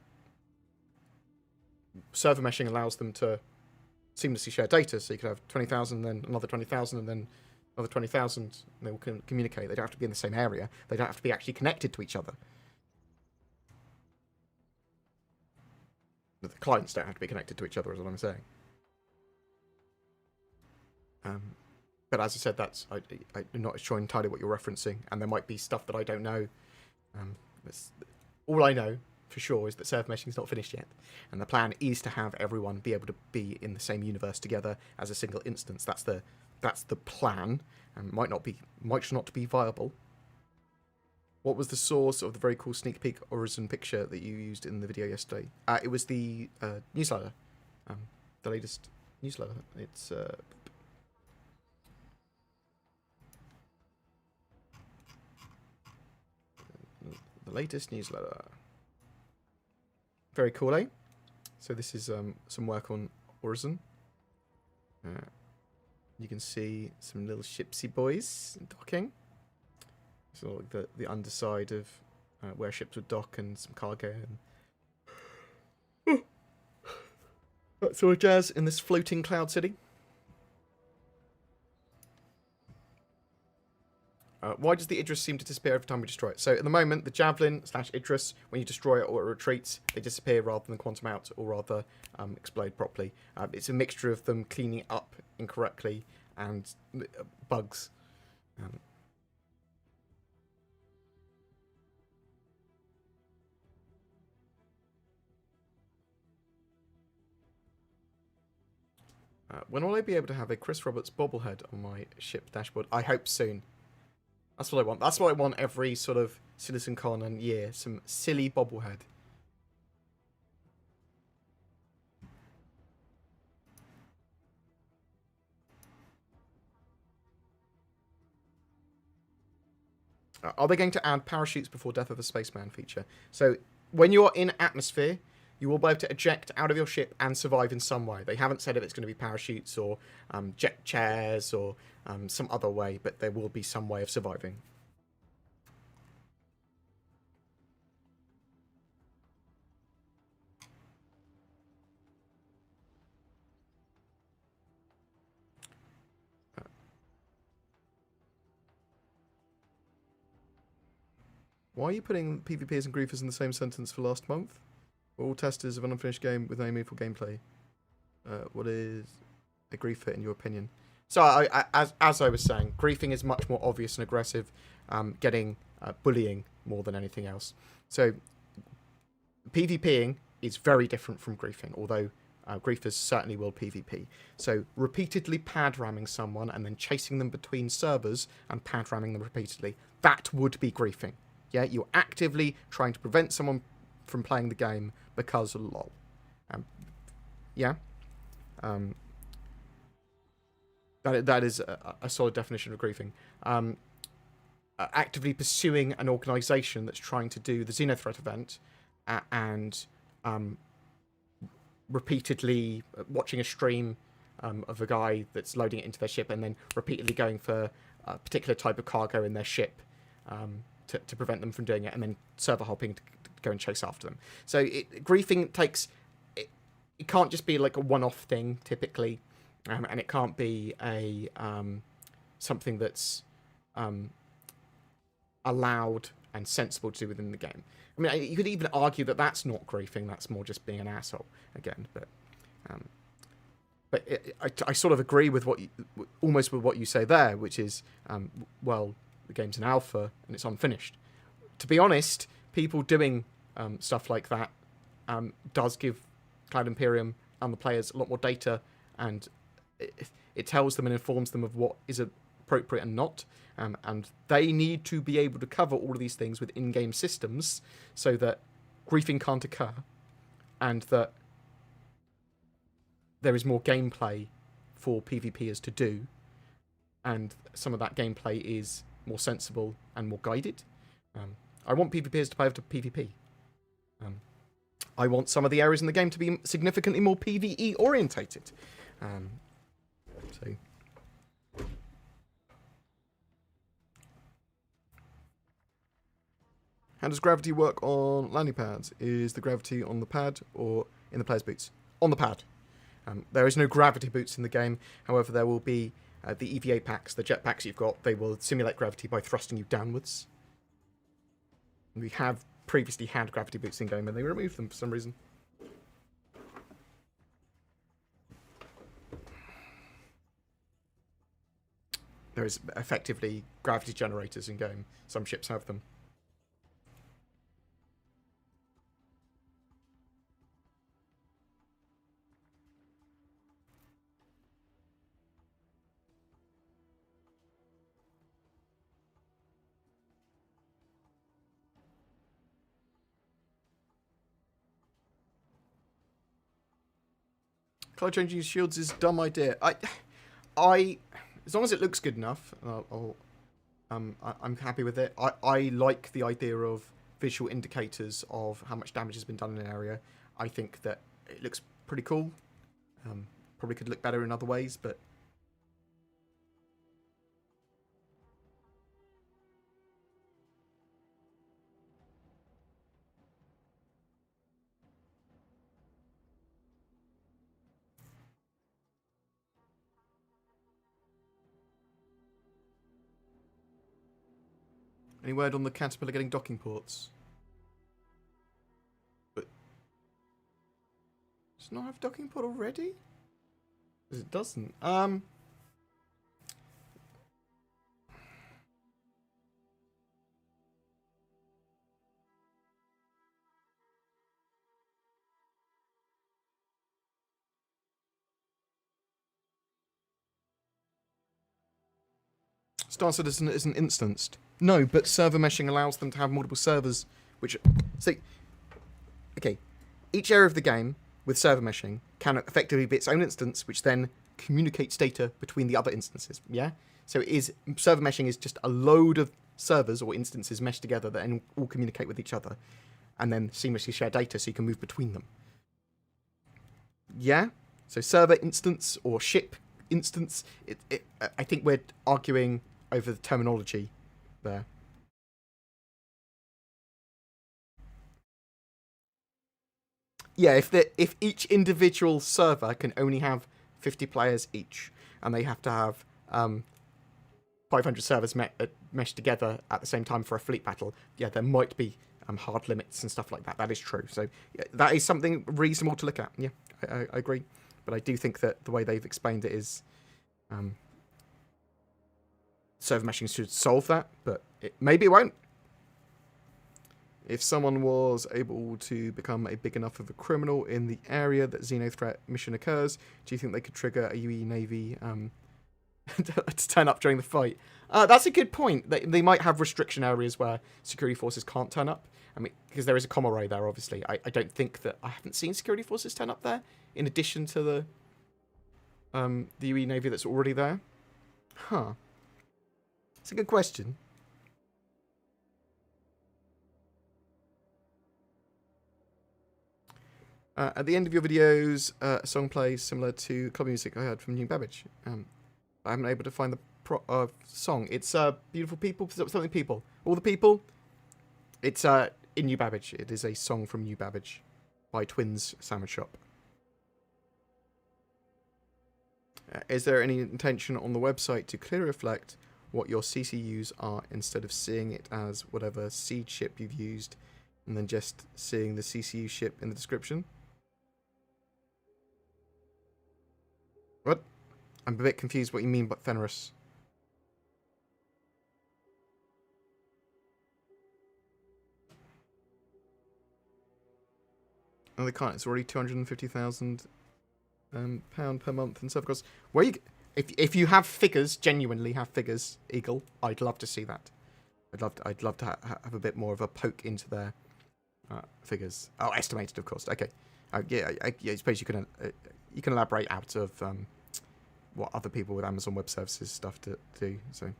server meshing allows them to seamlessly share data, so you could have 20,000, then another 20,000, and then another 20,000, and they will communicate. They don't have to be in the same area. They don't have to be actually connected to each other. The clients don't have to be connected to each other, is what I'm saying. But as I said, that's I'm not sure entirely what you're referencing, and there might be stuff that I don't know. All I know for sure is that server meshing is not finished yet, and the plan is to have everyone be able to be in the same universe together as a single instance. That's the plan, and might not be viable. What was the source of the very cool sneak peek Horizon picture that you used in the video yesterday? It was the newsletter, the latest newsletter. It's the latest newsletter. Very cool, eh? So this is some work on Horizon. You can see some little shipsy boys docking. So like the underside of where ships would dock and some cargo and that sort of jazz in this floating cloud city. Why does the Idris seem to disappear every time we destroy it? So at the moment, the Javelin / Idris, when you destroy it or it retreats, they disappear rather than quantum out, or rather explode properly. It's a mixture of them cleaning up incorrectly and bugs. When will I be able to have a Chris Roberts bobblehead on my ship dashboard? I hope soon. That's what I want. That's what I want every sort of CitizenCon and year. Some silly bobblehead. Are they going to add parachutes before Death of the Spaceman feature? So when you're in atmosphere, you will be able to eject out of your ship and survive in some way. They haven't said if it's going to be parachutes or jet chairs or some other way, but there will be some way of surviving. Why are you putting PvPers and griefers in the same sentence for last month? We're all testers of an unfinished game with no meaningful gameplay. What is a griefer in your opinion? So, as I was saying, griefing is much more obvious and aggressive, getting bullying more than anything else. So, PvPing is very different from griefing, although griefers certainly will PvP. So, repeatedly pad ramming someone and then chasing them between servers and pad ramming them repeatedly, that would be griefing. Yeah, you're actively trying to prevent someone from playing the game because of lol. That is a solid definition of griefing. Actively pursuing an organisation that's trying to do the XenoThreat event and repeatedly watching a stream of a guy that's loading it into their ship and then repeatedly going for a particular type of cargo in their ship to prevent them from doing it, and then server hopping to go and chase after them. So griefing takes... It can't just be like a one-off thing, typically, and it can't be a something that's allowed and sensible to do within the game. I mean, you could even argue that that's not griefing, that's more just being an asshole again. But I sort of agree with almost with what you say there, which is, well, the game's an alpha and it's unfinished. To be honest, people doing stuff like that does give Cloud Imperium and the players a lot more data, and it tells them and informs them of what is appropriate and not. And they need to be able to cover all of these things with in-game systems so that griefing can't occur and that there is more gameplay for PvPers to do, and some of that gameplay is more sensible and more guided. I want PvPers to play over to PvP. I want some of the areas in the game to be significantly more PvE orientated. So... How does gravity work on landing pads? Is the gravity on the pad or in the player's boots? On the pad. There is no gravity boots in the game. However, there will be the EVA packs, the jet packs you've got. They will simulate gravity by thrusting you downwards. We have previously had gravity boots in game and they removed them for some reason. There is effectively gravity generators in game. Some ships have them. Cloud changing shields is a dumb idea. I, as long as it looks good enough, I'm happy with it. I like the idea of visual indicators of how much damage has been done in an area. I think that it looks pretty cool. Probably could look better in other ways, but any word on the Caterpillar getting docking ports? But does it not have docking port already? Because it doesn't. Star Citizen isn't instanced. No, but server meshing allows them to have multiple servers, which... So, okay, each area of the game with server meshing can effectively be its own instance, which then communicates data between the other instances, yeah? So server meshing is just a load of servers or instances meshed together that all communicate with each other, and then seamlessly share data so you can move between them. Yeah? So server instance or ship instance, I think we're arguing over the terminology there. Yeah, if each individual server can only have 50 players each, and they have to have 500 servers meshed together at the same time for a fleet battle, yeah, there might be hard limits and stuff like that. That is true. So yeah, that is something reasonable to look at. Yeah, I agree. But I do think that the way they've explained it is server meshing should solve that, but maybe it won't. If someone was able to become a big enough of a criminal in the area that XenoThreat mission occurs, do you think they could trigger a UE Navy to turn up during the fight? That's a good point. They might have restriction areas where security forces can't turn up. I mean, because there is a comm array there, obviously. I don't think that... I haven't seen security forces turn up there, in addition to the UE Navy that's already there. Huh. It's a good question. At the end of your videos, a song plays similar to club music I heard from New Babbage. I haven't been able to find the song. It's Beautiful People, something people. All the People. It's in New Babbage. It is a song from New Babbage by Twins Sandwich Shop. Is there any intention on the website to clearly reflect what your CCUs are instead of seeing it as whatever seed ship you've used and then just seeing the CCU ship in the description? What? I'm a bit confused what you mean by Fenris. Oh, they can't. It's already £250,000 pound per month in server costs. Where you? If you have figures, genuinely have figures, Eagle, I'd love to see that. I'd love to have a bit more of a poke into their figures. Oh, estimated, of course. Okay. Yeah, I suppose you can elaborate out of what other people with Amazon Web Services stuff to do. So,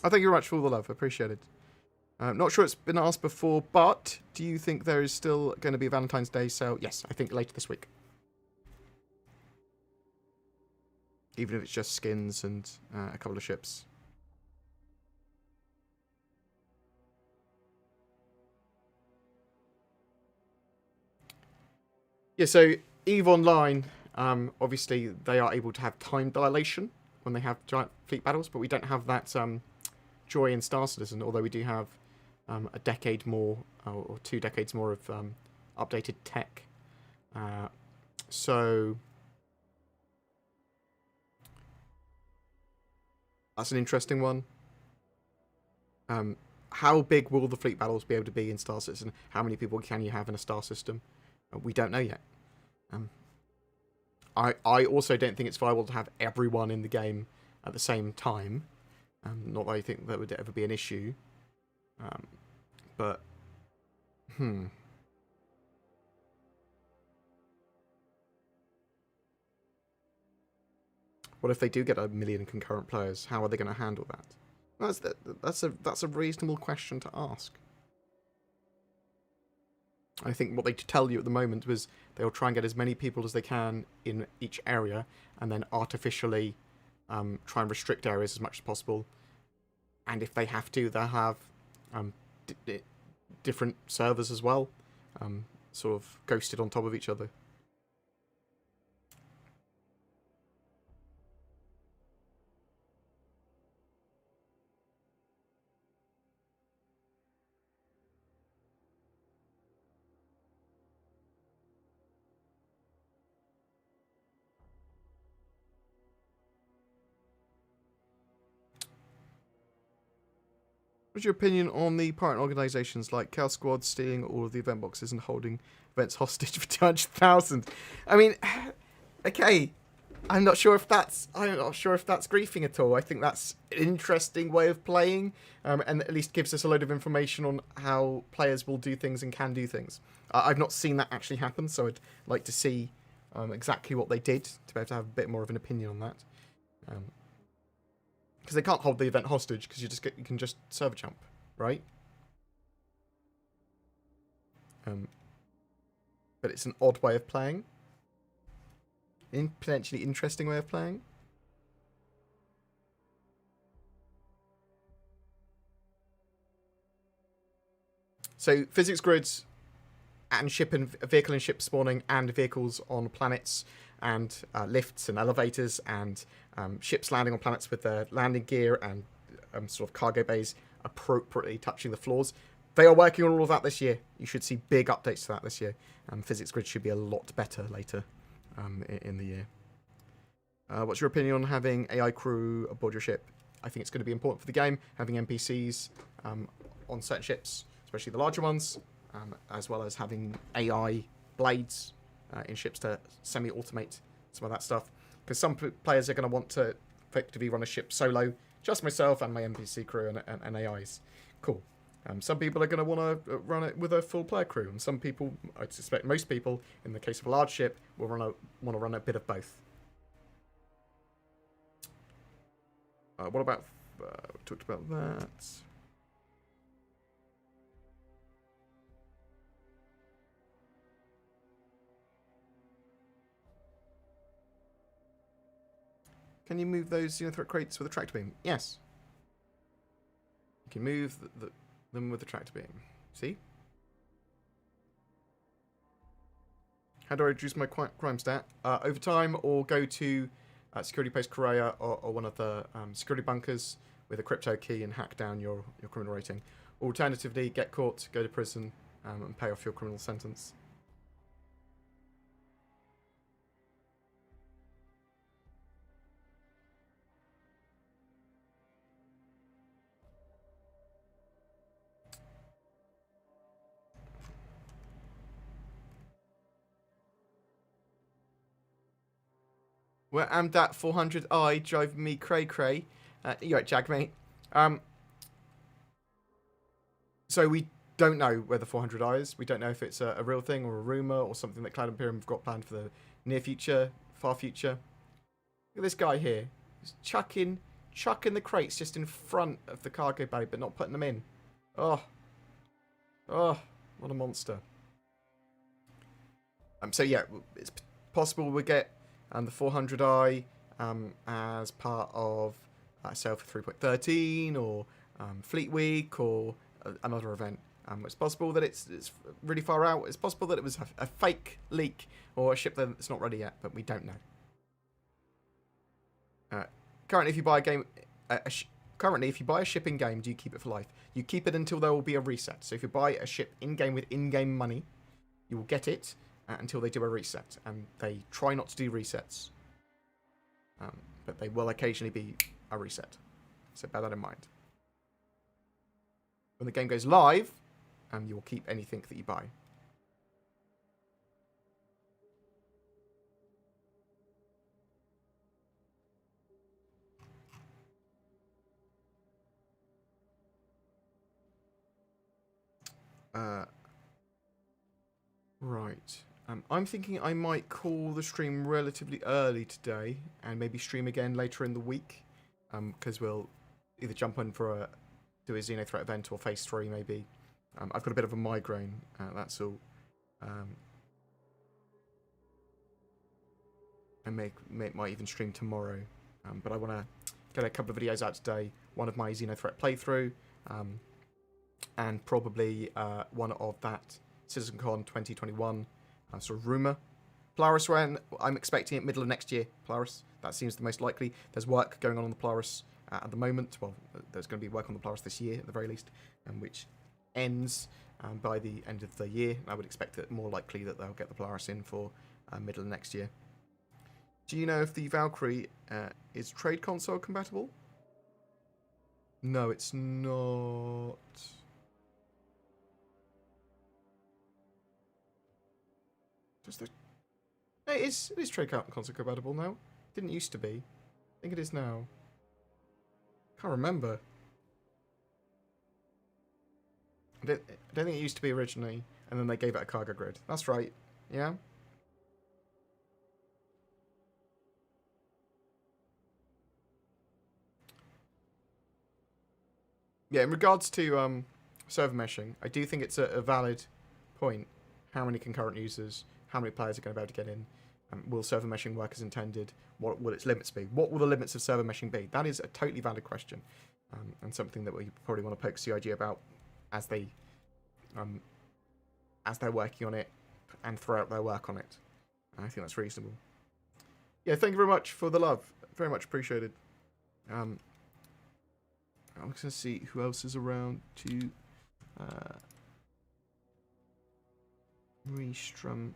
thank you very much for all the love. I appreciate it. Not sure it's been asked before, but do you think there is still going to be a Valentine's Day sale? Yes, I think later this week. Even if it's just skins and a couple of ships. Yeah, so EVE Online, obviously they are able to have time dilation when they have giant fleet battles, but we don't have that joy in Star Citizen, although we do have a decade more, or 2 decades more of updated tech. So that's an interesting one. How big will the fleet battles be able to be in Star Citizen? How many people can you have in a star system? We don't know yet. I also don't think it's viable to have everyone in the game at the same time. Not that I think that would ever be an issue. But, What if they do get 1 million concurrent players? How are they going to handle that? That's a reasonable question to ask. I think what they tell you at the moment was they'll try and get as many people as they can in each area, and then artificially try and restrict areas as much as possible. And if they have to, they'll have different servers as well, sort of ghosted on top of each other. What's your opinion on the partner organisations like Chaos Squad stealing all of the event boxes and holding events hostage for 200,000? I mean, okay, I'm not sure if that's griefing at all. I think that's an interesting way of playing, and at least gives us a load of information on how players will do things and can do things. I've not seen that actually happen, so I'd like to see exactly what they did to be able to have a bit more of an opinion on that. Because they can't hold the event hostage because you can just server jump, right? But it's an odd way of playing. Potentially interesting way of playing. So physics grids and vehicle and ship spawning and vehicles on planets and lifts and elevators and ships landing on planets with their landing gear and sort of cargo bays appropriately touching the floors. They are working on all of that this year. You should see big updates to that this year. Physics grid should be a lot better later in the year. What's your opinion on having AI crew aboard your ship? I think it's going to be important for the game, having NPCs on certain ships, especially the larger ones, as well as having AI blades in ships to semi-automate some of that stuff. Because some players are going to want to effectively run a ship solo, just myself and my NPC crew and AIs. Cool. Some people are going to want to run it with a full player crew, and some people, I suspect most people, in the case of a large ship, will want to run a bit of both. What about... we talked about that. Can you move those XenoThreat crates with a tractor beam? Yes. You can move them with the tractor beam. See? How do I reduce my crime stat? Over time, or go to security post Korea or one of the security bunkers with a crypto key and hack down your criminal rating. Alternatively, get caught, go to prison, and pay off your criminal sentence. Well, and that 400i drive me cray cray. You're right, Jag, mate. So we don't know where the 400i is. We don't know if it's a real thing or a rumor or something that Cloud Imperium have got planned for the near future, far future. Look at this guy here. He's chucking the crates just in front of the cargo bay, but not putting them in. Oh, what a monster. So yeah, it's possible we get the 400i as part of sale for 3.13 or Fleet Week or another event. It's possible that it's really far out. It's possible that it was a fake leak or a ship that's not ready yet, but we don't know. Currently, if you buy a game, currently if you buy a ship in game, do you keep it for life? You keep it until there will be a reset. So if you buy a ship in game with in-game money, you will get it until they do a reset, and they try not to do resets, but they will occasionally be a reset. So bear that in mind. When the game goes live, you will keep anything that you buy. Right. I'm thinking I might call the stream relatively early today and maybe stream again later in the week, because we'll either jump on for do a XenoThreat event or Phase 3 maybe. I've got a bit of a migraine, that's all. I might even stream tomorrow, but I want to get a couple of videos out today. One of my XenoThreat playthrough, and probably one of that CitizenCon 2021 sort of rumour. Polaris, when I'm expecting it middle of next year. Polaris, that seems the most likely. There's work going on the Polaris at the moment. Well, there's going to be work on the Polaris this year at the very least, which ends by the end of the year. I would expect it more likely that they'll get the Polaris in for middle of next year. Do you know if the Valkyrie is trade console compatible? No, it's not. It is trade console compatible now. Didn't used to be. I think it is now. Can't remember. I don't think it used to be originally, and then they gave it a cargo grid. That's right. Yeah. Yeah, in regards to server meshing, I do think it's a valid point. How many concurrent users, how many players are going to be able to get in? Will server meshing work as intended? What will its limits be? What will the limits of server meshing be? That is a totally valid question, and something that we probably want to poke CIG about as they're working on it and throw out their work on it. I think that's reasonable. Yeah, thank you very much for the love. Very much appreciated. I'm going to see who else is around to restrum.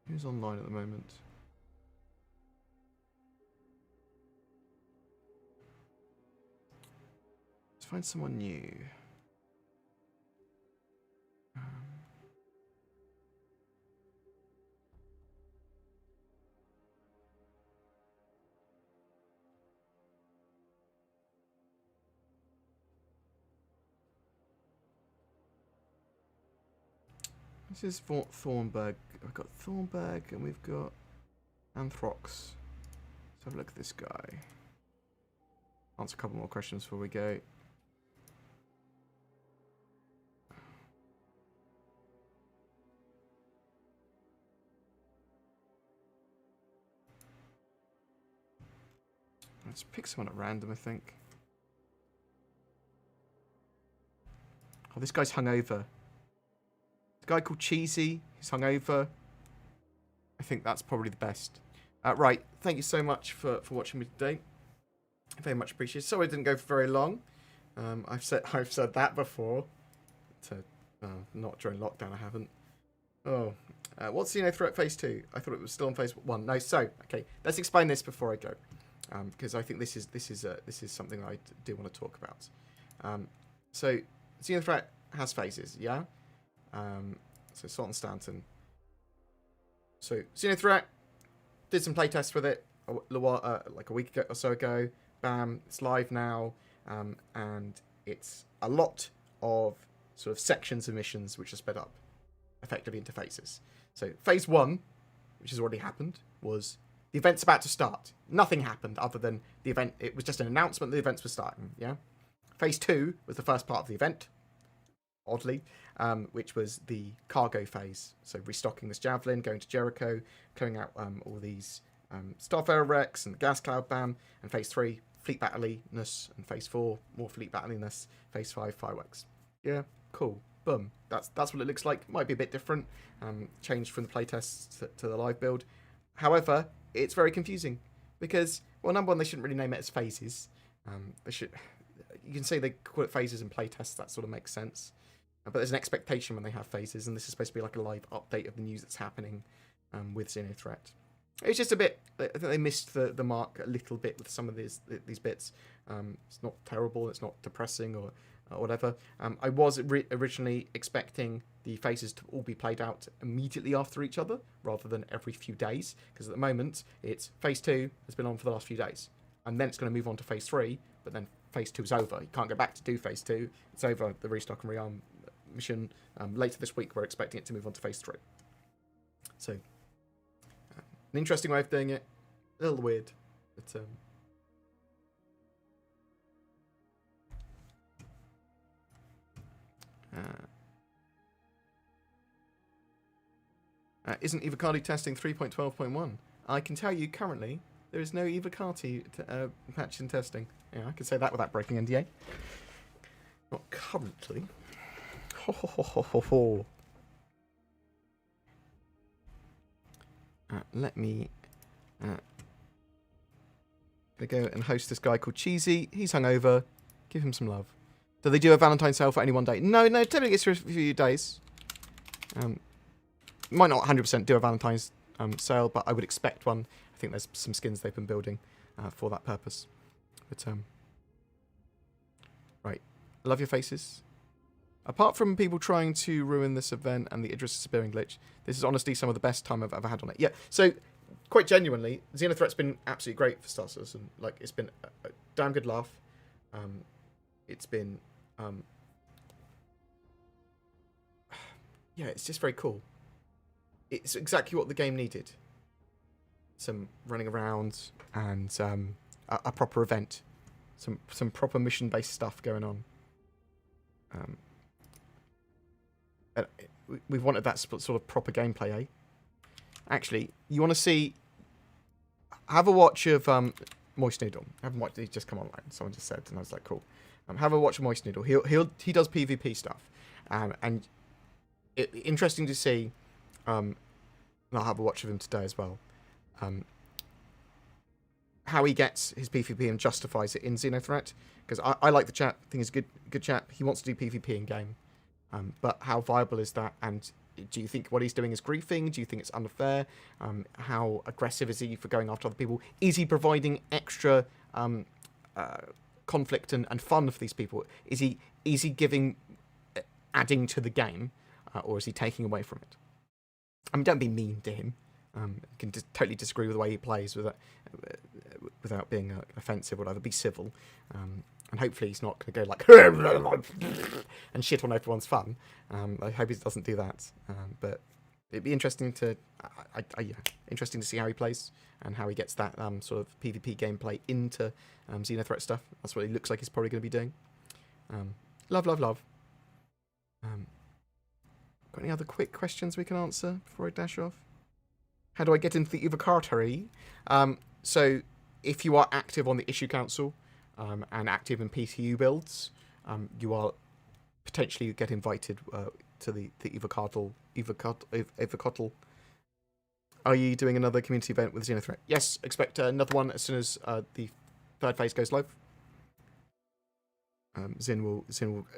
Who's online at the moment? Let's find someone new. This is Thornburg. We've got Thornburg and we've got Anthrox. Let's have a look at this guy. Answer a couple more questions before we go. Let's pick someone at random, I think. Oh, this guy's hungover. A guy called Cheesy. He's hungover. I think that's probably the best. Right, thank you so much for watching me today. Very much appreciated. Sorry it didn't go for very long. I've said that before. Not during lockdown, I haven't. Oh, what's XenoThreat Phase 2? I thought it was still on Phase 1. No, so okay, let's explain this before I go, because I think this is something I do want to talk about. So XenoThreat has phases, yeah. So Salt and Stanton. So XenoThreat did some playtests with it like a week or so ago. Bam, it's live now, and it's a lot of sort of sections of missions which are sped up effectively into phases. So phase 1, which has already happened, was the event's about to start. Nothing happened other than the event. It was just an announcement the events were starting. Yeah. Phase 2 was the first part of the event, oddly, which was the cargo phase. So restocking this javelin, going to Jericho, clearing out all these Starfarer wrecks and the gas cloud ban. And phase 3, fleet battliness. And phase 4, more fleet battliness. Phase 5, fireworks. Yeah, cool. Boom. That's what it looks like. Might be a bit different. Changed from the playtests to the live build. However, it's very confusing because, well, number one, they shouldn't really name it as phases. They should. You can say they call it phases and playtests. That sort of makes sense. But there's an expectation when they have phases, and this is supposed to be like a live update of the news that's happening with XenoThreat. It's just a bit. I think they missed the mark a little bit with some of these bits. It's not terrible. It's not depressing or whatever. I was originally expecting the phases to all be played out immediately after each other, rather than every few days. Because at the moment, it's phase 2 has been on for the last few days, and then it's going to move on to phase 3. But then phase 2 is over. You can't go back to do phase 2. It's over. The restock and rearm mission later this week. We're expecting it to move on to phase 3. So an interesting way of doing it. A little weird, but isn't Evocati testing 3.12.1? I can tell you currently there is no Evocati patch in testing. Yeah, I can say that without breaking NDA. Not currently. Ho ho ho ho ho ho. Let me go and host this guy called Cheesy. He's hungover. Give him some love. Do they do a Valentine's sale for any one day? No, typically it's for a few days. Might not 100% do a Valentine's sale, but I would expect one. I think there's some skins they've been building for that purpose. But right, love your faces. Apart from people trying to ruin this event and the Idris disappearing glitch, this is honestly some of the best time I've ever had on it. Yeah, so quite genuinely, XenoThreat's been absolutely great for Star Citizen. Like, it's been a damn good laugh. It's been yeah, it's just very cool. It's exactly what the game needed. Some running around and a proper event. Some proper mission-based stuff going on. We've wanted that sort of proper gameplay, eh? Actually, you want to see... Have a watch of Moist Noodle. He's just come online. Someone just said, and I was like, cool. Have a watch of Moist Noodle. He does PvP stuff, and interesting to see. And I'll have a watch of him today as well. How he gets his PvP and justifies it in XenoThreat, because I like the chap. I think he's a good chap. He wants to do PvP in game, but how viable is that? And do you think what he's doing is griefing? Do you think it's unfair? How aggressive is he for going after other people? Is he providing extra conflict and fun for these people? Is he adding to the game, or is he taking away from it? I mean, don't be mean to him. You can totally disagree with the way he plays without being offensive or whatever. Be civil. And hopefully he's not going to go like and shit on everyone's fun. I hope he doesn't do that. But it'd be interesting to see how he plays and how he gets that sort of PvP gameplay into XenoThreat stuff. That's what he looks like he's probably going to be doing. Love. Got any other quick questions we can answer before I dash off? How do I get into the Evocati? So if you are active on the Issue Council and active in PTU builds, you are potentially get invited to the Evocotl. Are you doing another community event with XenoThreat? Yes, expect another one as soon as the third phase goes live. Zin will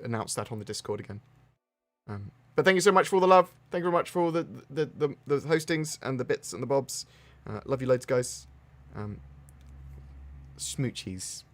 announce that on the Discord again. But thank you so much for all the love. Thank you very much for all the hostings and the bits and the bobs. Love you loads, guys. Smoochies.